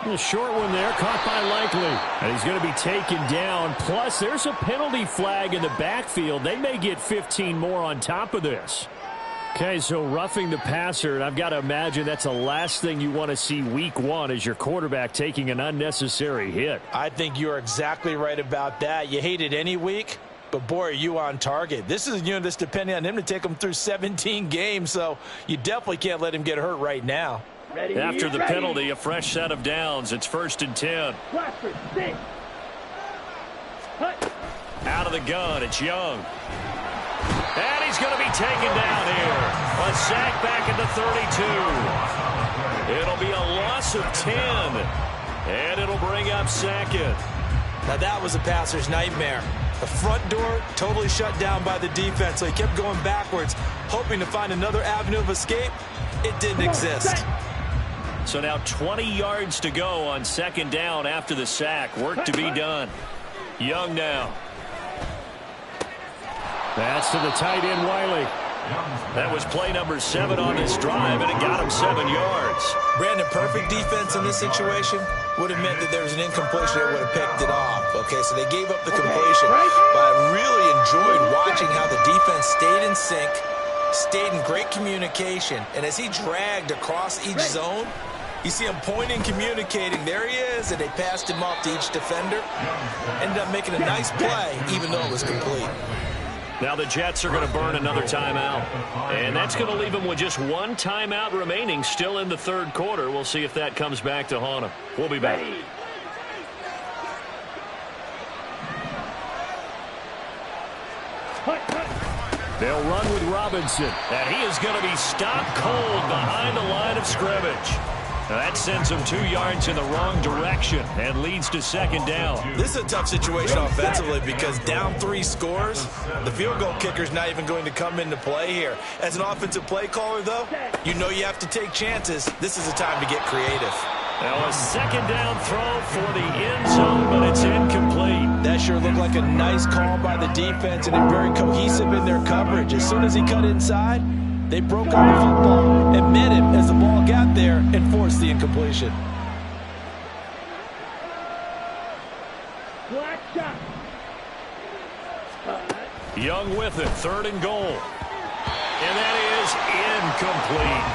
A short one there, caught by Likely. And he's going to be taken down. Plus, there's a penalty flag in the backfield. They may get 15 more on top of this. Okay, so roughing the passer, and I've got to imagine that's the last thing you want to see week 1 as your quarterback taking an unnecessary hit. I think you're exactly right about that. You hate it any week, but boy, are you on target. This is a unit that's depending on him to take him through 17 games, so you definitely can't let him get hurt right now. Ready, after the ready. penalty, a fresh set of downs. It's 1st and 10. Blaster, 6. Hut. Out of the gun, it's Young. And he's going to be taken down here. A sack back at the 32. It'll be a loss of 10. And it'll bring up 2nd. Now that was a passer's nightmare. The front door totally shut down by the defense, so he kept going backwards, hoping to find another avenue of escape. It didn't exist. So now 20 yards to go on 2nd down after the sack. Work to be done. Young now. That's to the tight end, Wiley. That was play number 7 on this drive, and it got him 7 yards. Brandon, perfect defense in this situation would have meant that there was an incompletion that would have picked it off. Okay, so they gave up the completion. But I really enjoyed watching how the defense stayed in sync, stayed in great communication, and as he dragged across each zone, you see him pointing, communicating. There he is, and they passed him off to each defender. Ended up making a nice play, even though it was complete. Now the Jets are going to burn another timeout. And that's going to leave them with just 1 timeout remaining still in the 3rd quarter. We'll see if that comes back to haunt them. We'll be back. They'll run with Robinson. And he is going to be stopped cold behind the line of scrimmage. Now that sends him 2 yards in the wrong direction and leads to 2nd down. This is a tough situation offensively because down 3 scores, the field goal kicker's not even going to come into play here. As an offensive play caller, though, you know you have to take chances. This is a time to get creative. Now a 2nd down throw for the end zone, but it's incomplete. That sure looked like a nice call by the defense, and they're very cohesive in their coverage. As soon as he cut inside, they broke on the football and met him as the ball got there and forced the incompletion. Black shot. Young with it, 3rd and goal. And that is incomplete.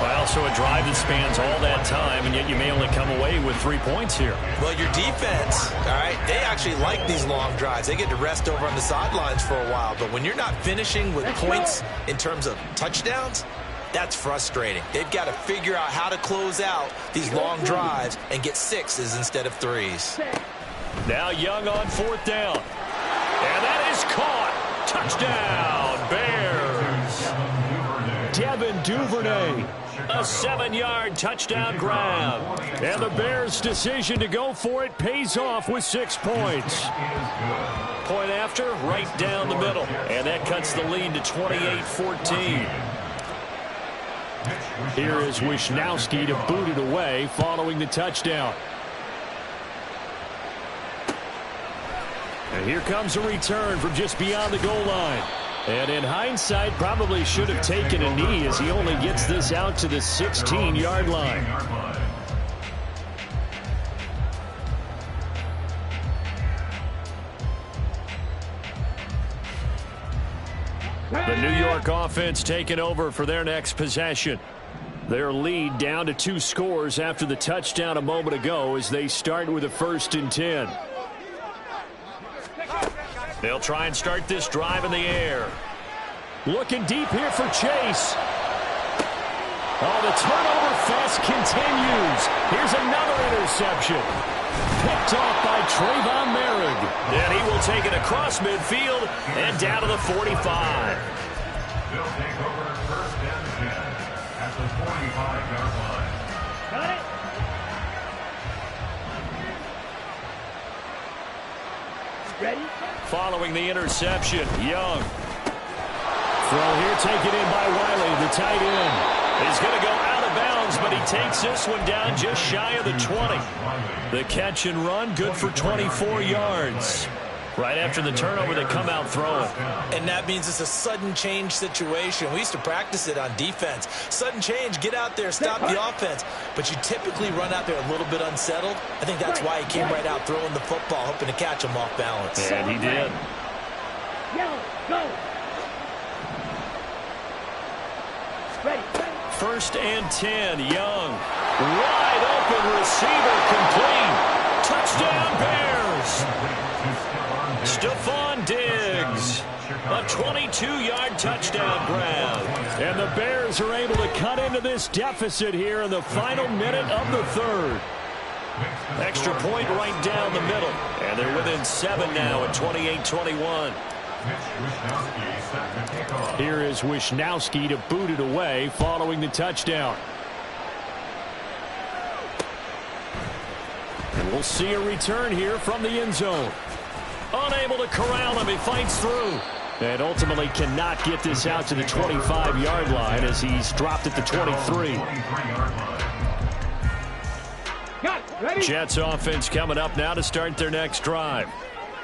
Well, so a drive that spans all that time, and yet you may only come away with 3 points here. Well, your defense, all right, they actually like these long drives. They get to rest over on the sidelines for a while. But when you're not finishing with points in terms of touchdowns, That's frustrating. They've got to figure out how to close out these long drives and get 6s instead of 3s. Now Young on 4th down. And that is caught. Touchdown, Bears. Devin Duvernay. A 7-yard touchdown grab. And the Bears' decision to go for it pays off with 6 points. Point after, right down the middle. And that cuts the lead to 28-14. Here is Wisnowski to boot it away following the touchdown. And here comes a return from just beyond the goal line. And in hindsight, probably should have taken a knee as he only gets this out to the 16-yard line. The New York offense taking over for their next possession. Their lead down to 2 scores after the touchdown a moment ago as they start with a 1st and 10. They'll try and start this drive in the air. Looking deep here for Chase. Oh, the turnover fest continues. Here's another interception. Picked off by Trayvon Merrick. And he will take it across midfield and down to the 45. They'll take over 1st and 10 at the 45-yard line. Got it. Ready? Following the interception, Young. Throw here taken in by Wiley, the tight end. He's going to go out of bounds, but he takes this one down just shy of the 20. The catch and run, good for 24 yards. Right after the turnover, they come out throwing. And that means it's a sudden change situation. We used to practice it on defense. Sudden change, get out there, stop the offense. But you typically run out there a little bit unsettled. I think that's why he came right out throwing the football, hoping to catch him off balance. And he did. Yellow, go. Ready. 1st and 10, Young. Wide open receiver complete. Touchdown Bears. Stephon Diggs. A 22-yard touchdown grab. And the Bears are able to cut into this deficit here in the final minute of the 3rd. Extra point right down the middle. And they're within 7 now at 28-21. Here is Wisnowski to boot it away following the touchdown. And we'll see a return here from the end zone. Unable to corral him, he fights through. And ultimately cannot get this out to the 25-yard line as he's dropped at the 23. Jets offense coming up now to start their next drive.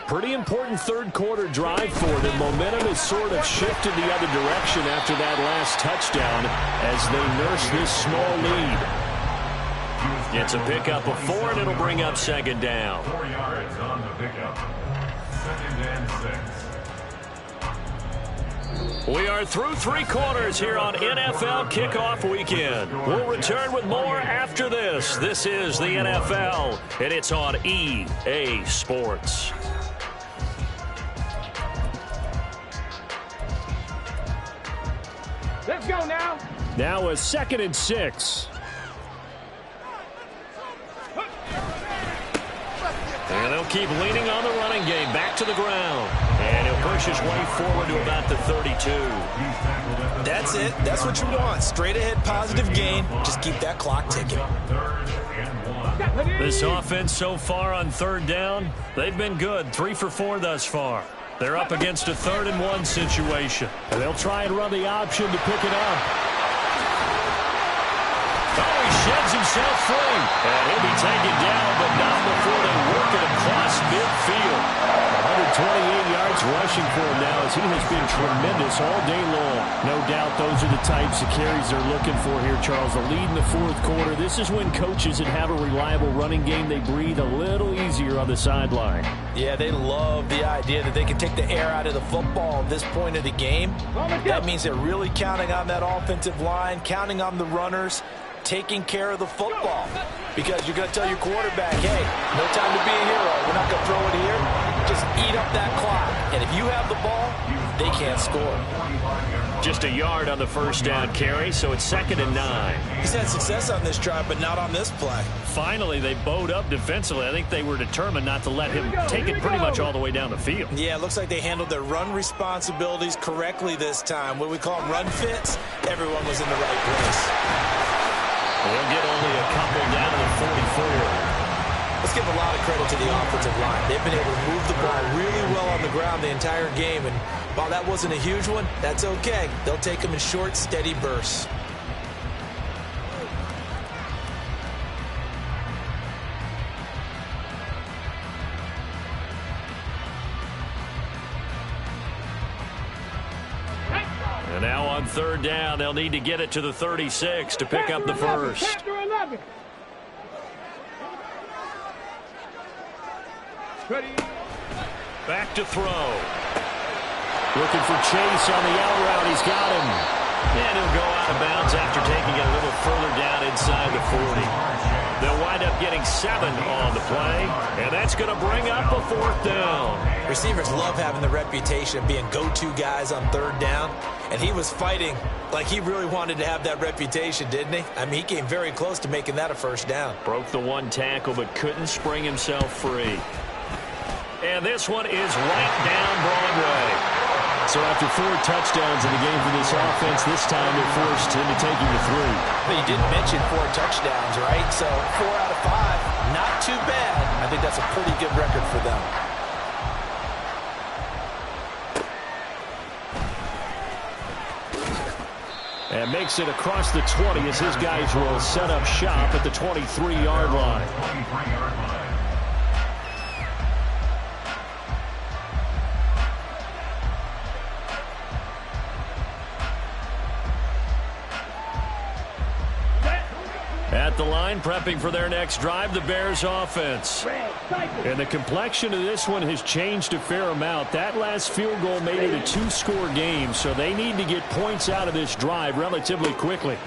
Pretty important 3rd quarter drive for them. Momentum has sort of shifted the other direction after that last touchdown as they nurse this small lead. It's a pickup of 4, and it'll bring up 2nd down. 4 yards on the pickup. 2nd and 6. We are through 3 quarters here on NFL Kickoff Weekend. We'll return with more after this. This is the NFL, and it's on EA Sports. Let's go now. Now a 2nd and 6. And they'll keep leaning on the running game. Back to the ground. And he'll push his way forward to about the 32. That's it. That's what you want. Straight ahead positive gain. Just keep that clock ticking. This offense so far on 3rd down, they've been good. 3 for 4 thus far. They're up against a 3rd and 1 situation. And they'll try and run the option to pick it up. Oh, he sheds himself free. And he'll be taken down, but not before they work it across midfield. 128 yards rushing for him now as he has been tremendous all day long. No doubt those are the types of carries they're looking for here, Charles. The lead in the 4th quarter. This is when coaches that have a reliable running game, they breathe a little easier on the sideline. Yeah, they love the idea that they can take the air out of the football at this point of the game. That means they're really counting on that offensive line, counting on the runners taking care of the football. Because you're going to tell your quarterback, hey, no time to be a hero. We're not going to throw it here. Just eat up that clock. And if you have the ball, they can't score. Just a yard on the first down carry, so it's 2nd and 9. He's had success on this drive, but not on this play. Finally, they bowed up defensively. I think they were determined not to let him take it pretty much all the way down the field. Yeah, it looks like they handled their run responsibilities correctly this time. What we call them run fits, everyone was in the right place. We'll get only a couple down to the 44. Let's give a lot of credit to the offensive line. They've been able to move the ball really well on the ground the entire game, and while that wasn't a huge one, that's okay. They'll take them in short, steady bursts. And now on 3rd down, they'll need to get it to the 36 to pick up the first. Back to throw. Looking for Chase on the out route. He's got him. And he'll go out of bounds after taking it a little further down inside the 40. They'll wind up getting 7 on the play, and that's going to bring up a 4th down. Receivers love having the reputation of being go-to guys on 3rd down, and he was fighting like he really wanted to have that reputation, didn't he? I mean, he came very close to making that a first down. Broke the one tackle, but couldn't spring himself free. And this one is right down Broadway. So after 4 touchdowns in the game for this offense, this time they're forced into taking the 3. But you didn't mention 4 touchdowns, right? So 4 out of 5, not too bad. I think that's a pretty good record for them. And makes it across the 20 as his guys will set up shop at the 23-yard line. At the line, prepping for their next drive, the Bears offense. And the complexion of this one has changed a fair amount. That last field goal made it a 2-score game, so they need to get points out of this drive relatively quickly.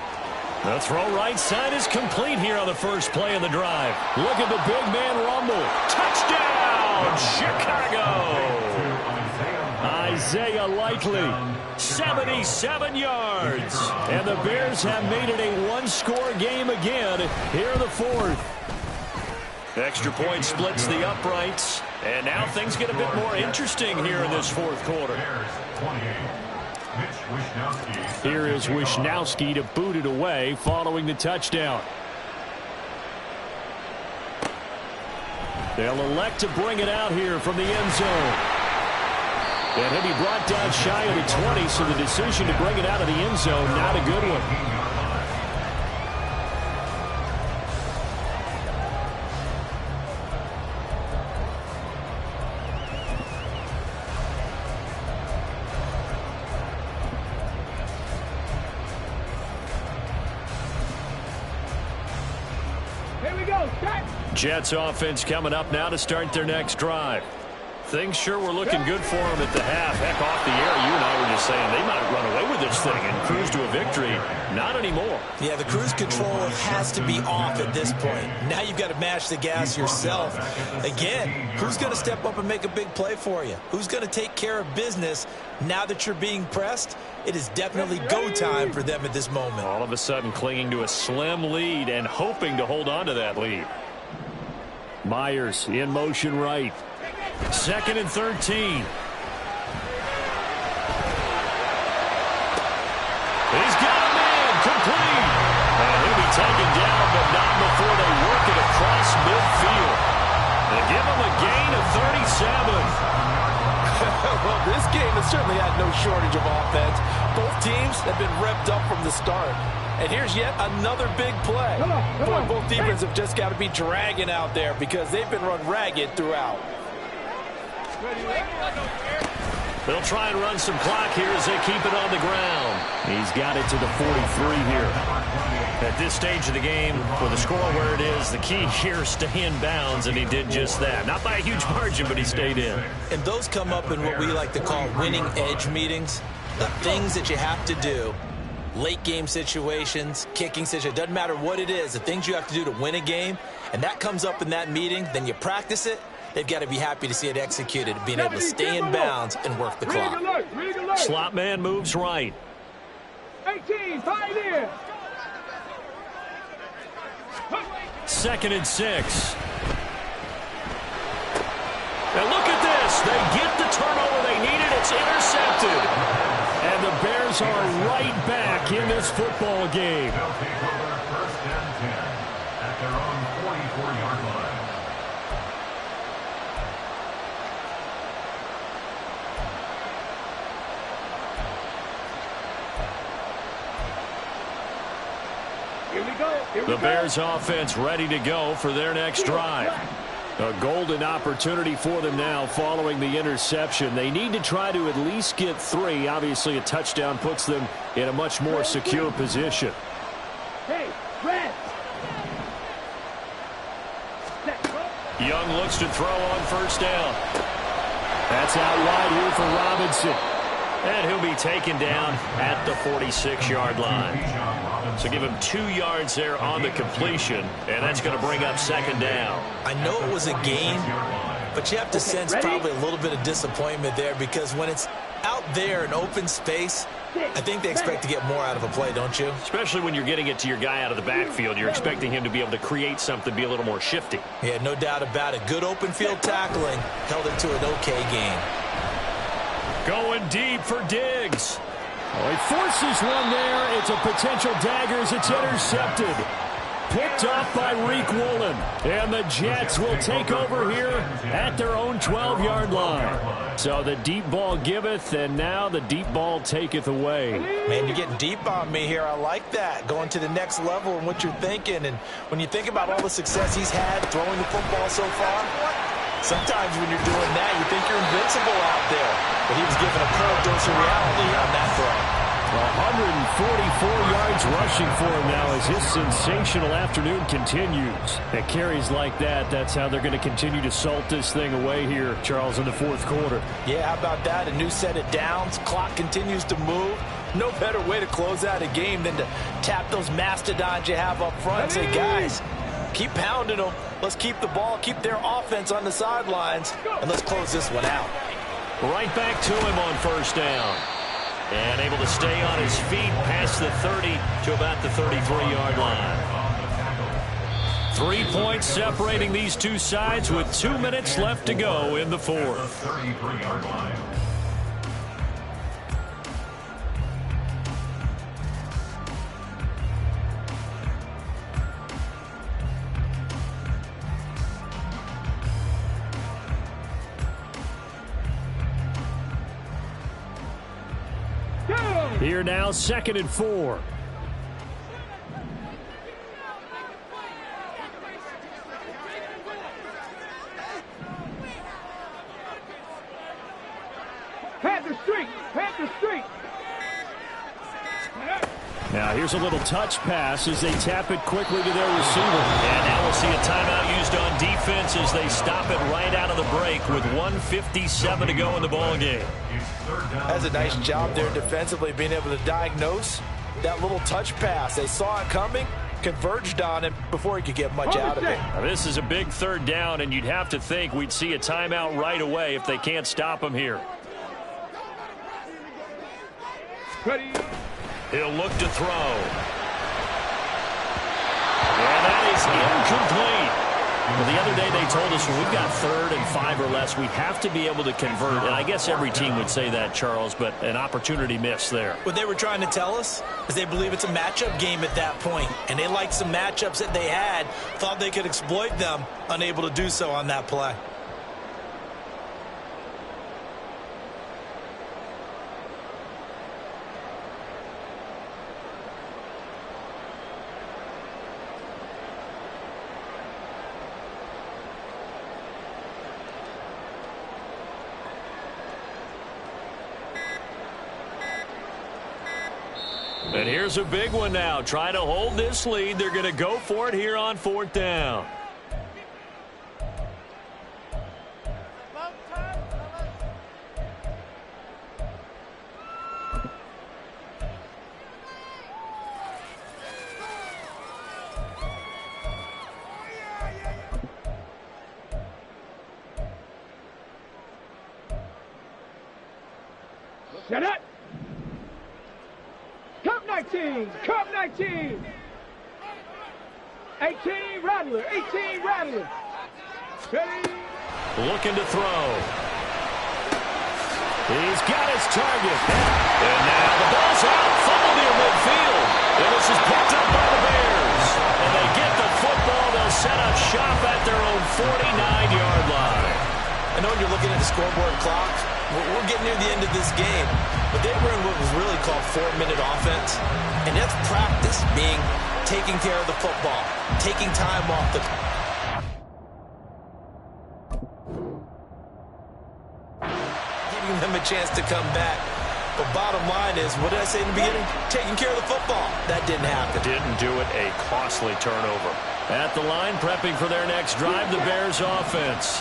The throw right side is complete here on the first play of the drive. Look at the big man rumble. Touchdown, Chicago! Isaiah Likely, 77 yards. And the Bears have made it a 1-score game again here in the 4th. Extra point splits the uprights. And now things get a bit more interesting here in this 4th quarter. Here is Wishnowski to boot it away following the touchdown. They'll elect to bring it out here from the end zone. And he'll be brought down shy of the 20, so the decision to bring it out of the end zone, not a good one. Here we go, start. Jets offense coming up now to start their next drive. Things sure were looking good for them at the half. Heck, off the air, you and I were just saying they might run away with this thing and cruise to a victory. Not anymore. Yeah, the cruise control has to be off at this point. Now you've got to mash the gas yourself. Again, who's going to step up and make a big play for you? Who's going to take care of business now that you're being pressed? It is definitely go time for them at this moment. All of a sudden clinging to a slim lead and hoping to hold on to that lead. Myers in motion right. 2nd and 13. He's got a man complete. And he'll be taken down, but not before they work it across midfield. They give him a gain of 37. Well, this game has certainly had no shortage of offense. Both teams have been revved up from the start. And here's yet another big play. Boy, both defenses have just got to be dragging out there because they've been run ragged throughout. They'll try and run some clock here as they keep it on the ground. He's got it to the 43 here. At this stage of the game, with the score where it is, the key here is stay in bounds, and he did just that. Not by a huge margin, but he stayed in. And those come up in what we like to call winning edge meetings. The things that you have to do late game situations, kicking situations, doesn't matter what it is, the things you have to do to win a game, and that comes up in that meeting, then you practice it, they've got to be happy to see it executed, being able to stay in bounds and work the clock. Slot man moves right. 18, pioneer. 2nd and 6. Now look at this. They get the turnover they needed. It's intercepted. And the Bears are right back in this football game. They'll take over 1st and 10 at their own 44-yard line. Here we go. The Bears offense ready to go for their next drive. A golden opportunity for them now following the interception. They need to try to at least get 3. Obviously, a touchdown puts them in a much more secure position. Hey, red. Young looks to throw on 1st down. That's out wide here for Robinson. And he'll be taken down at the 46-yard line. So give him 2 yards there on the completion, and that's going to bring up 2nd down. I know it was a gain, but you have to sense probably a little bit of disappointment there, because when it's out there in open space, I think they expect to get more out of a play, don't you? Especially when you're getting it to your guy out of the backfield. You're expecting him to be able to create something, be a little more shifty. Yeah, no doubt about it. Good open field tackling, held it to an okay gain. Going deep for Diggs. Oh, he forces one there. It's a potential dagger as it's intercepted. Picked off by y4w1. And the Jets will take over here at their own 12-yard line. So the deep ball giveth, and now the deep ball taketh away. Man, you're getting deep on me here. I like that. Going to the next level and what you're thinking. And when you think about all the success he's had throwing the football so far, sometimes when you're doing that, you think you're invincible out there. But he was given a cold dose of reality on that throw. 144 yards rushing for him now as his sensational afternoon continues. At carries like that, that's how they're going to continue to salt this thing away here, Charles, in the 4th quarter. Yeah, how about that? A new set of downs. Clock continues to move. No better way to close out a game than to tap those mastodons you have up front and say, guys, keep pounding them. Let's keep the ball, keep their offense on the sidelines, and let's close this one out. Right back to him on 1st down. And able to stay on his feet past the 30 to about the 33-yard line. 3 points separating these two sides with 2 minutes left to go in the 4th. 33-yard line. Here now, 2nd and 4. Panther Street, Panther Street. Now here's a little touch pass as they tap it quickly to their receiver. And now we'll see a timeout used on defense as they stop it right out of the break with 1:57 to go in the ball game. That's a nice job there defensively, being able to diagnose that little touch pass. They saw it coming, converged on it before he could get much out of it. Now, this is a big 3rd down, and you'd have to think we'd see a timeout right away if they can't stop him here. Ready. He'll look to throw. And that is incomplete. Well, the other day they told us when we've got 3rd and 5 or less, we have to be able to convert. And I guess every team would say that, Charles, but an opportunity missed there. What they were trying to tell us is they believe it's a matchup game at that point. And they liked some matchups that they had, thought they could exploit them, unable to do so on that play. And here's a big one now. Trying to hold this lead. They're going to go for it here on 4th down. Shut up. Cup 19. Cup 19. 18 Rattler. 18 Rattler. Ready. Looking to throw. He's got his target. And now the ball's out. Fumble near midfield. And this is picked up by the Bears. And they get the football. They'll set up shop at their own 49-yard line. I know when you're looking at the scoreboard clock, we're getting near the end of this game. But they were in what was really called 4-minute offense. And that's practice, being taking care of the football, taking time off the... giving them a chance to come back. But bottom line is, what did I say in the beginning? Taking care of the football. That didn't happen. Didn't do it. A costly turnover. At the line, prepping for their next drive, the Bears offense.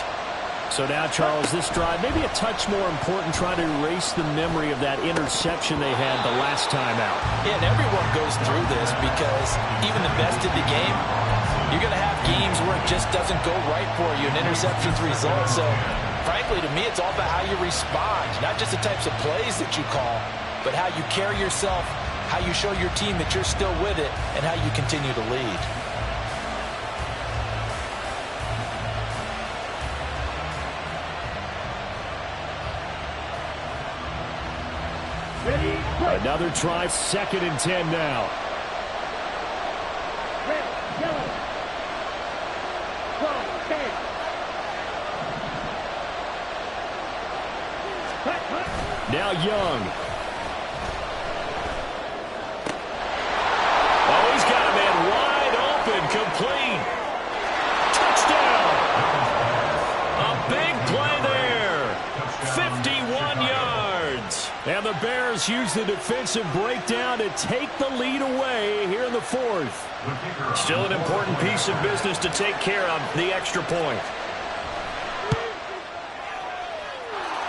So now, Charles, this drive, maybe a touch more important, trying to erase the memory of that interception they had the last time out. Yeah, and everyone goes through this because even the best in the game, you're going to have games where it just doesn't go right for you, and interceptions result. So, frankly, to me, it's all about how you respond, not just the types of plays that you call, but how you carry yourself, how you show your team that you're still with it, and how you continue to lead. Another try, 2nd and 10 now. Red, yellow. Cross, 10. Now Young. Oh, he's got a man wide open, complete. Touchdown. A big play there. 51 yards. And the Bears use the defensive breakdown to take the lead away here in the 4th. Still an important piece of business to take care of, the extra point.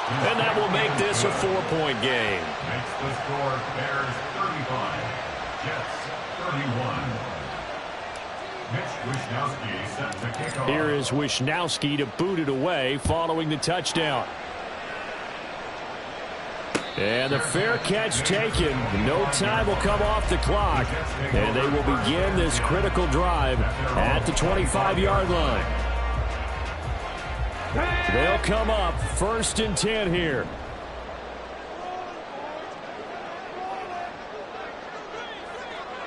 And that will make this a 4-point game. Makes the score Bears 35, Jets 31. Mitch Wishnowsky set to kick off. Here is Wishnowsky to boot it away following the touchdown. And the fair catch taken. No time will come off the clock. And they will begin this critical drive at the 25-yard line. They'll come up 1st and 10 here.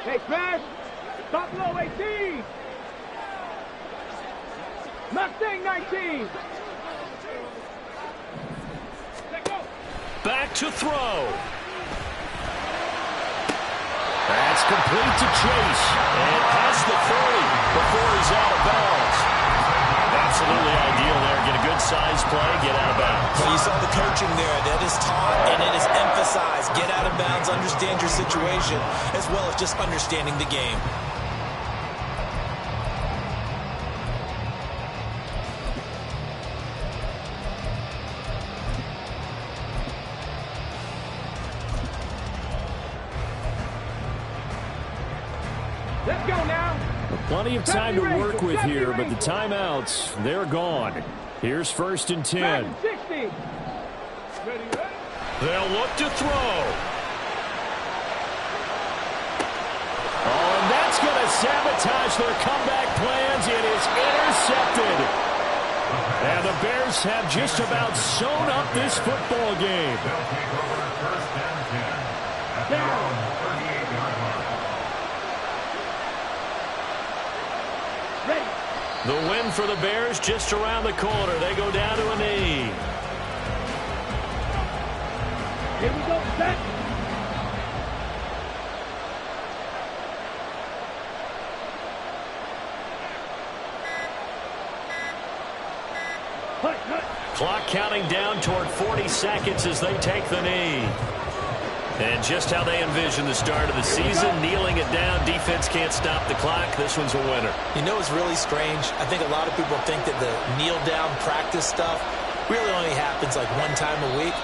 Hey, smash. Top low, 18. Mustang, 19. Back to throw. That's complete to Chase. And past the 40 before he's out of bounds. Absolutely ideal there. Get a good size play, get out of bounds. Well, you saw the coaching there. That is taught and it is emphasized. Get out of bounds, understand your situation, as well as just understanding the game. Let's go now. Plenty of time to work with here, but the timeouts, they're gone. Here's 1st and 10. 60. They'll look to throw. Oh, and that's going to sabotage their comeback plans. It is intercepted. And the Bears have just about sewn up this football game. They'll take over 1st and 10 at their own 38-yard line. The win for the Bears just around the corner. They go down to a knee. Here we go, set. Clock counting down toward 40 seconds as they take the knee. And just how they envision the start of the season, kneeling it down. Defense can't stop the clock. This one's a winner. You know it's really strange? I think a lot of people think that the kneel-down practice stuff really only happens like one time a week.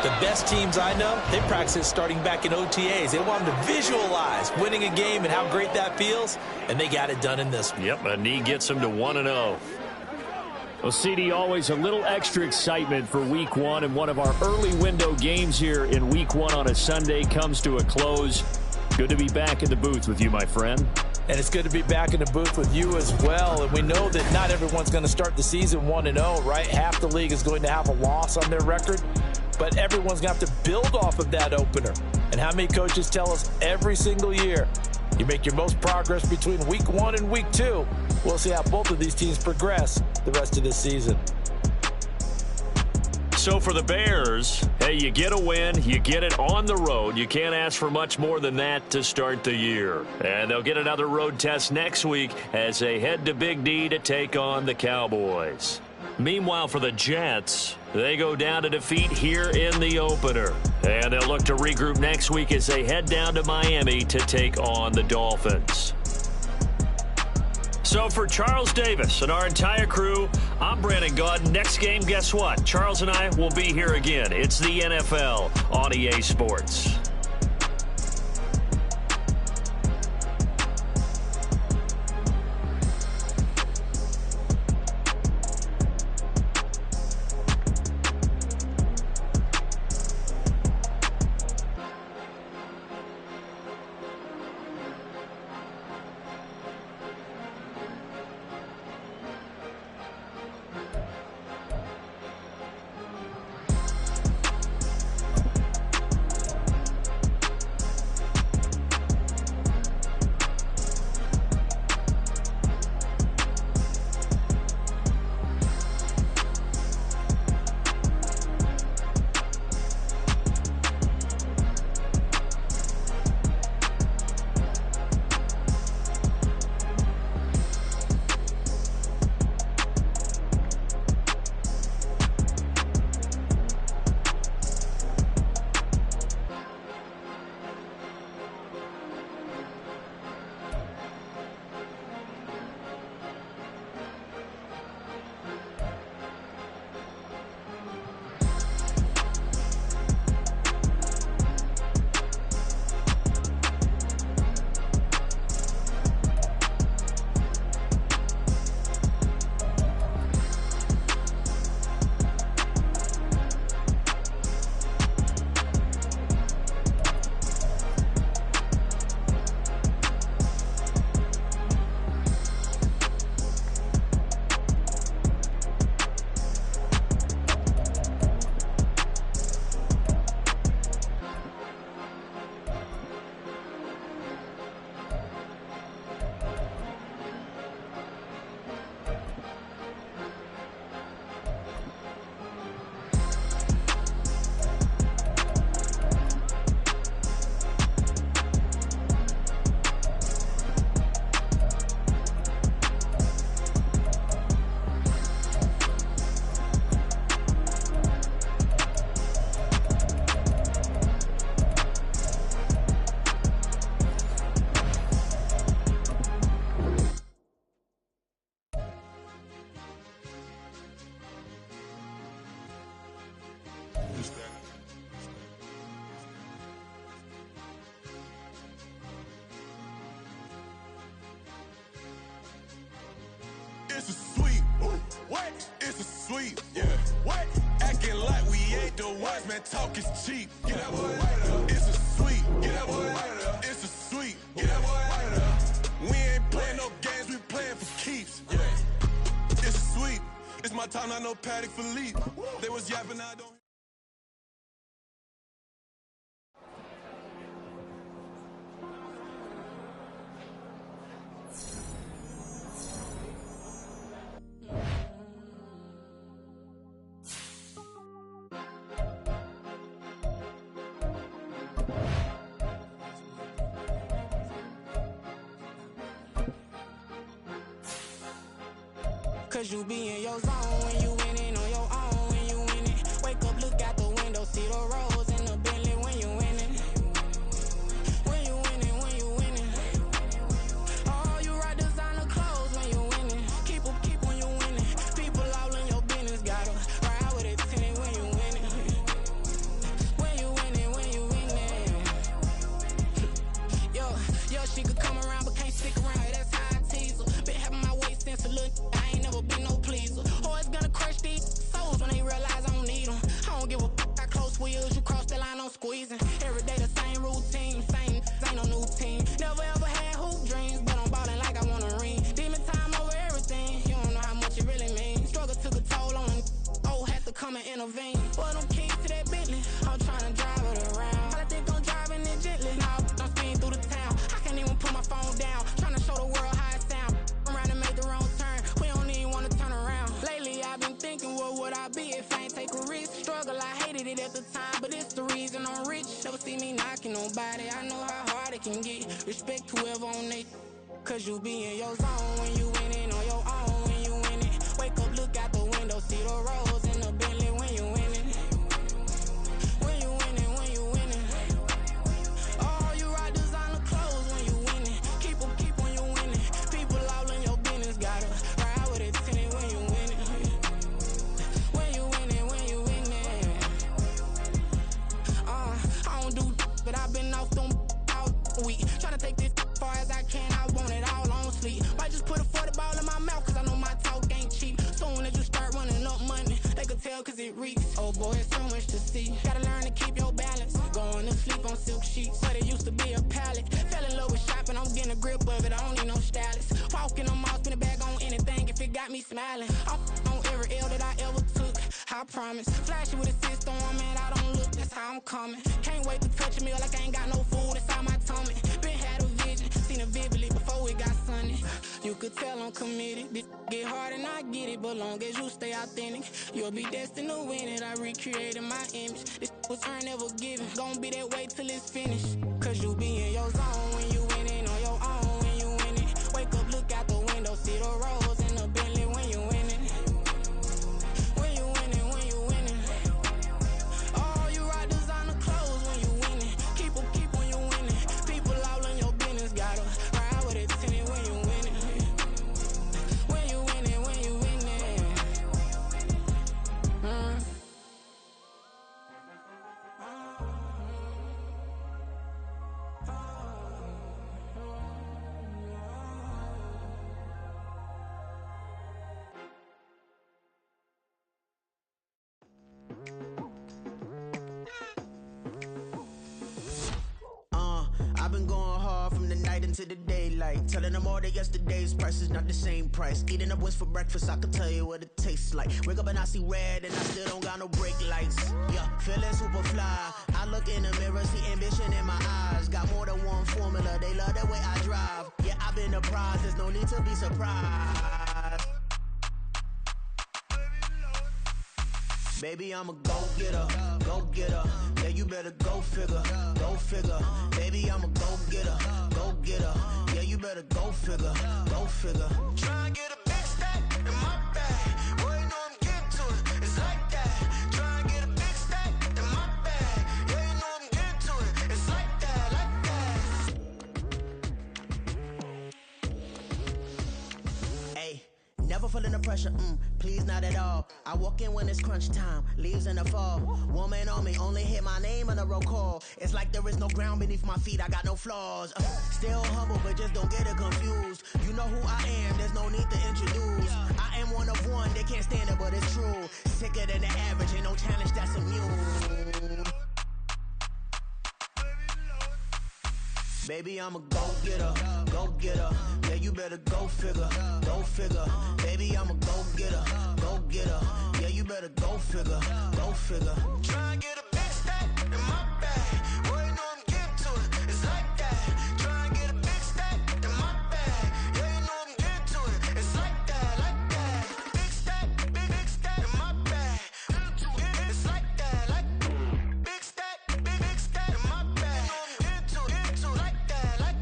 The best teams I know, they practice it starting back in OTAs. They want them to visualize winning a game and how great that feels, and they got it done in this one. Yep, a knee gets them to 1-0. Well, CD, always a little extra excitement for Week 1, and one of our early window games here in Week 1 on a Sunday comes to a close. Good to be back in the booth with you, my friend. And it's good to be back in the booth with you as well. And we know that not everyone's going to start the season 1-0, right? Half the league is going to have a loss on their record, but everyone's going to have to build off of that opener. And how many coaches tell us every single year, you make your most progress between Week 1 and Week 2. We'll see how both of these teams progress the rest of this season. So for the Bears, hey, you get a win, you get it on the road. You can't ask for much more than that to start the year. And they'll get another road test next week as they head to Big D to take on the Cowboys. Meanwhile, for the Jets, they go down to defeat here in the opener. And they'll look to regroup next week as they head down to Miami to take on the Dolphins. So for Charles Davis and our entire crew, I'm Brandon Gaudin. Next game, guess what? Charles and I will be here again. It's the NFL on EA Sports. It's a sweep. What? It's a sweep. Yeah. What? Acting like we ain't the ones, man. Talk is cheap. Get that boy out of there. It's a sweep. Get that boy out of there. It's a sweep. Get that boy out of there. We ain't playing no games. We playing for keeps. Yeah. It's a sweep. It's my time. Not no Paddock Philippe. They was yapping. I don't. Cause you be in your zone when you winning on your own. When you winning, wake up, look out the window, see the rose in the Bentley when you winning. When you winning, when you winning. Oh, you rock designer clothes when you winning. Keep when you winning. People all in your business, gotta ride with it tinted when you winning. When you winning, when you winning. Yo, she could come around but can't stick around. That's how I tease her. Been having my way since a little. I ain't never been no pleaser. Always got thinking, what would I be if I ain't take a risk? Struggle, I hated it at the time, but it's the reason I'm rich. Never see me knocking nobody, I know how hard it can get. Respect whoever on they, cause you be in your zone when you winning on your own when you winning. Wake up, look out the window, see the rose in the Bentley when you winning. When you winning, when you winning. Oh, you rock designer clothes when you winning. Keep when you winning. People all in your business, gotta ride with it tinted when you winning. When you winning, when you winning. I don't do but I've been off them all week. Tryna take this far as I can, I want it all on sleep. Might just put a 40 ball in my mouth, cause I know my talk ain't cheap. Soon as you start running up money, they could tell cause it reeks. Oh boy, it's so much to see. Gotta learn to keep your balance. Going to sleep on silk sheets, but it used to be a pallet. Fell in love with shopping, I'm getting a grip of it, I don't need no stylist. Walking on mouth, spin a bag on anything if it got me smiling. I'm on every L that I ever took, I promise. Flashy with a system on, man, I don't look, that's how I'm coming. Can't wait to touch a meal like I ain't got no food inside my tummy. Been had a vision, seen it vividly before it got sunny. You could tell I'm committed. This get hard and I get it, but long as you stay authentic, you'll be destined to win it. I recreated my image. This was earned, never given. Gonna be that way till it's finished. Cause you be in your zone when you winning on your own when you winning. Wake up, look out the window, see the rose in the Bentley when you winning. When you winning, when you winning. Oh, you rock designer clothes when you winning. Keep when you winning. People all in your business, gotta ride with it tinted when you winning. When you winning, when you winning. I've been going hard from the night into the daylight, telling them all that yesterday's price is not the same price. Eating up wings for breakfast, I can tell you what it tastes like. Wake up and I see red and I still don't got no brake lights. Yeah, feeling super fly. I look in the mirror, see ambition in my eyes. Got more than one formula, they love the way I drive. Yeah, I've been a prize, there's no need to be surprised. Baby, I'm a go-getter, go-getter. Yeah, you better go figure, go figure. Baby, I'm a go-getter, go-getter. Yeah, you better go figure, go figure. Try and get a big stack in my bag. Boy, you know I'm getting to it. It's like that. Try and get a big stack in my bag. Yeah, you know I'm getting to it. It's like that, like that. Hey, never feeling the pressure, please not at all. I walk in when it's crunch time, leaves in the fall. Woman on me, only hit my name on a roll call. It's like there is no ground beneath my feet, I got no flaws. Still humble, but just don't get it confused. You know who I am, there's no need to introduce. I am one of one, they can't stand it, but it's true. Sicker than the average, ain't no challenge that's immune. Baby, I'm a go-getter, go-getter. Yeah, you better go figure, go figure. Baby, I'm a go-getter, go-getter. Yeah, you better go figure, go figure. Try and get a big stack in my bag. Boy, you know I'm getting to it. It's like that. Try and get a big stack in my bag. Yeah, you know I'm getting to it. It's like that, like that. Big stack, big stack in my bag. It's like that, like big stack, big stack in my bag. You know I'm getting to it, like that, like.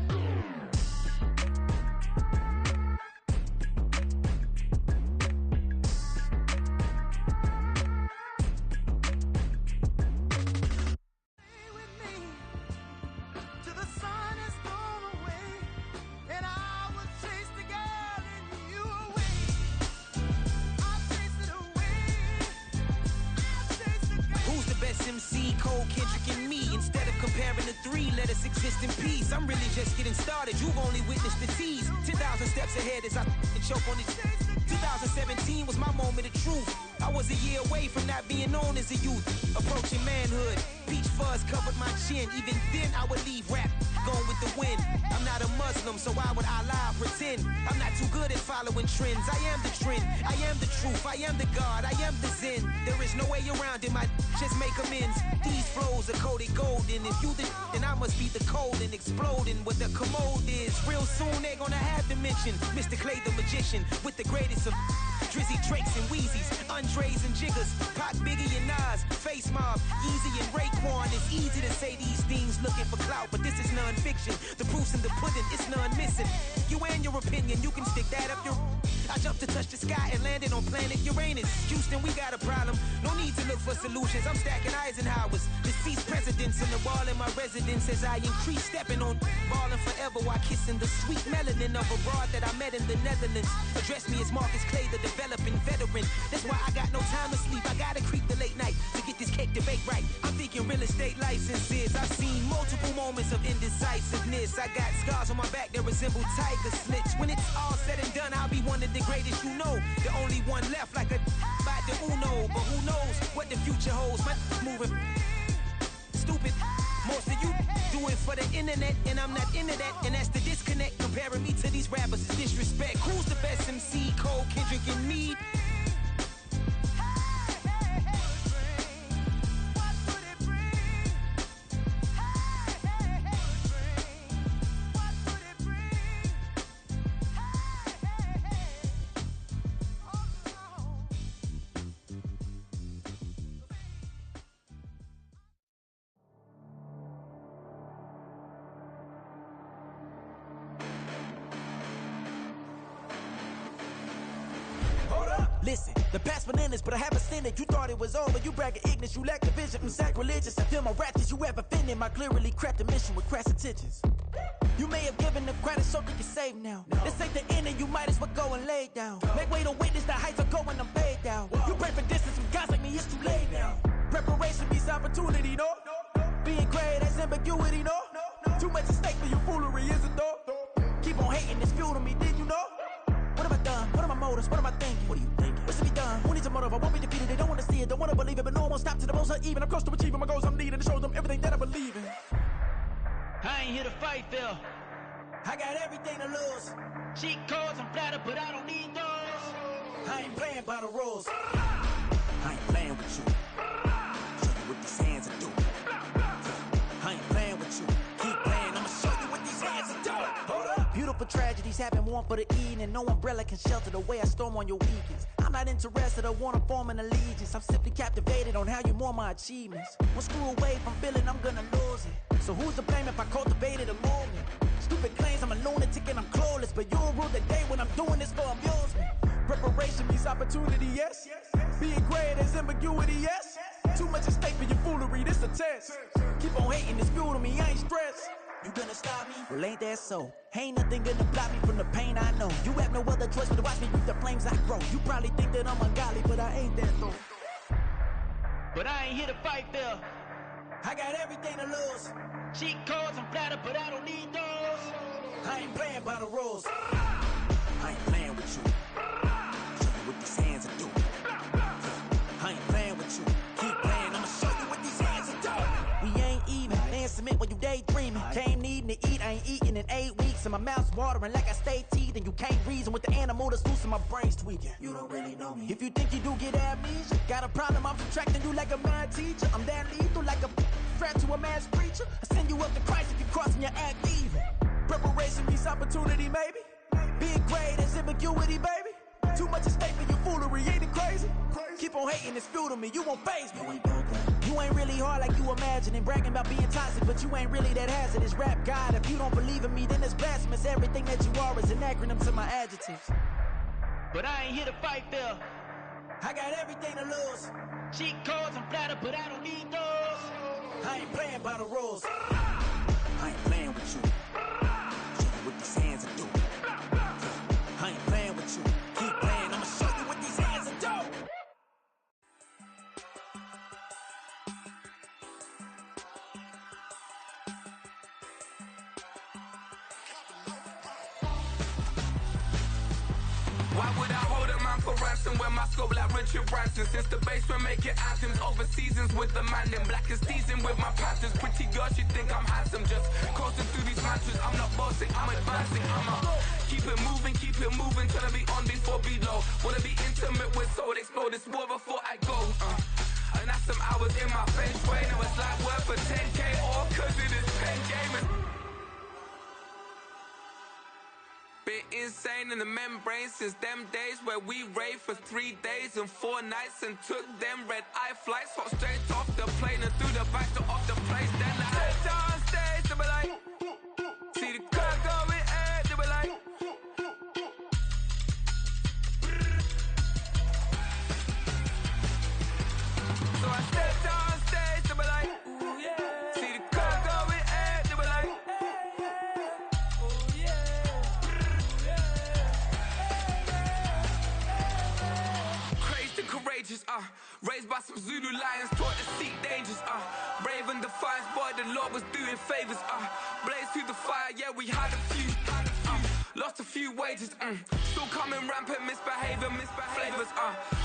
MC, Cole, Kendrick, and me. Instead of comparing the three, let us exist in peace. I'm really just getting started. You've only witnessed the tease. 10,000 steps ahead as I choke on it. 2017 was my moment of truth. I was a year away from not being known as a youth. Approaching manhood. Peach fuzz covered my chin. Even then, I would leave rap going with the wind. I'm not a Muslim, so why would I lie or pretend? I'm not too good at following trends. I am the trend. I am the truth. I am the God. I am the Zen. There is no way around it. My just make amends. These flows are coated golden. If you the then I must be the cold and exploding what the commode is. Real soon they're gonna have to mention Mr. Clay the magician with the greatest of Drizzy, Drakes, and Wheezies. Andre Trays and jiggers, Pac, Biggie and Nas, Face Mob, Easy and Raekwon. It's easy to say these things looking for clout, but this is non-fiction. The proof's in the pudding, it's none missing. You and your opinion, you can stick that up your... I jumped to touch the sky and landed on planet Uranus. Houston, we got a problem. No need to look for solutions. I'm stacking Eisenhowers. Deceased presidents in the wall in my residence as I increase stepping on balling forever while kissing the sweet melanin of a broad that I met in the Netherlands. Address me as Marcus Clay, the developing veteran. That's why I got no time to sleep. I gotta creep the late night to get this cake debate right. I'm thinking real estate licenses. I've seen multiple moments of indecisiveness. I got scars on my back that resemble tiger slits. When it's all said and done, I'll be one of the greatest you know. The only one left like a by the Uno. But who knows what the future holds? My moving stupid. Most of you do it for the internet, and I'm not into that. And that's the disconnect. Comparing me to these rappers is disrespect. Who's the best MC? Cole, Kendrick, and me? Listen, the past bananas, but I haven't seen it. You thought it was over, you bragging ignorance, you lack the vision. I'm sacrilegious, I feel my wrath as you ever offended. My clearly crafted mission with crass intentions. You may have given the credit so you can save now. This ain't the end and you might as well go and lay down. Make way to witness the heights are going, I'm paid down. You pray for distance with guys like me, it's too late now. Preparation beats opportunity, no? Being great, that's ambiguity, no? Too much at stake for your foolery, is it though? Keep on hating, it's fuel to me, did you know? What have I done? What are my motives? What am I thinking? What are you thinking? What's to be done? Who needs a motive? I won't be defeated. They don't want to see it, don't want to believe it, but no one will stop to the most even. I'm close to achieving my goals. I'm needing to show them everything that I believe in. I ain't here to fight, Phil. I got everything to lose. Cheat codes, I'm flattered, but I don't need those. I ain't playing by the rules. I ain't playing with you. Show you what these hands are doing. I ain't playing with you. Keep playing, I'ma show you what these hands are doing. Hold up. Beautiful tragedies happen, one for the eating, and no umbrella can shelter the way I storm on your weekends. I'm not interested, I wanna form an allegiance. I'm simply captivated on how you more my achievements. One screw away from feeling I'm gonna lose it. So who's to blame if I cultivated a movement? Stupid claims I'm a lunatic and I'm clueless, but you'll rule the day when I'm doing this for amusement. Preparation means opportunity, yes. Being great is ambiguity, yes. Too much at stake for your foolery, this a test. Keep on hating, it's fuel to me, I ain't stressed. You gonna stop me? Well, ain't that so? Ain't nothing gonna block me from the pain I know. You have no other choice but to watch me reap the flames I grow. You probably think that I'm ungodly, but I ain't that though. But I ain't here to fight, Phil. I got everything to lose. Cheat codes, I'm flattered, but I don't need those. I ain't playing by the rules. I ain't playing with you. Show you what these hands are doing. I ain't playing with you. Keep playing, I'ma show you what these hands are doing. We ain't even. They ain't submit when you daydreaming. Came needing to eat, I ain't eating in 8 weeks. And my mouth's watering like I stay teeth. And you can't reason with the animal that's loose and my brain's tweaking. You don't really know me. If you think you do get amnesia, got a problem, I'm subtracting you like a mad teacher. I'm that lethal like a threat to a mass preacher. I send you up to Christ if you crossing your act evil. Preparation means opportunity, maybe. Being great is ambiguity, baby. Too much at stake for your foolery, ain't it crazy? Keep on hating, it's fuel to me, you won't faze me. You ain't really hard like you imagine and bragging about being toxic, but you ain't really that hazardous. Rap God, if you don't believe in me, then it's blasphemous. Everything that you are is an acronym to my adjectives. But I ain't here to fight, Phil. I got everything to lose. Cheat codes, I'm flattered, but I don't need those. I ain't playing by the rules. I ain't playing with you. Show you what these hands are doing. I ain't playing with you. Keep playing, I'ma show you what these hands are doing. Why would I hold a man for ransom when my scope like Richard Branson? Since the basement making anthems over seasons with the man, then black is teasing with my patterns. Pretty girls, you think I'm handsome, just coasting through these mantras. I'm not bossing, I'm advancing, keep it moving, trying to be on before below. Wanna be intimate with soul, explore this war before I go. And that's some hours in my bench way. Now it's like work for 10K, all cause it is pen gaming. Bit insane in the membrane since them days where we raved for 3 days and 4 nights and took them red-eye flights. Hot straight off the plane and through the back door of the place. Then I head on stage, they were like, see the crowd going ahead, they were like, so I stepped on stage, they were like, ooh yeah. See the crowd going ahead, they were like, ooh yeah. Crazed and courageous, raised by some Zulu lions, taught to seek dangers, brave and defiant, boy, the Lord was doing favors, blaze through the fire, yeah, we had a few, lost a few wages, still coming rampant, misbehavior, flavors,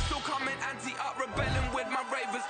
still coming anti-up, rebelling with my ravers,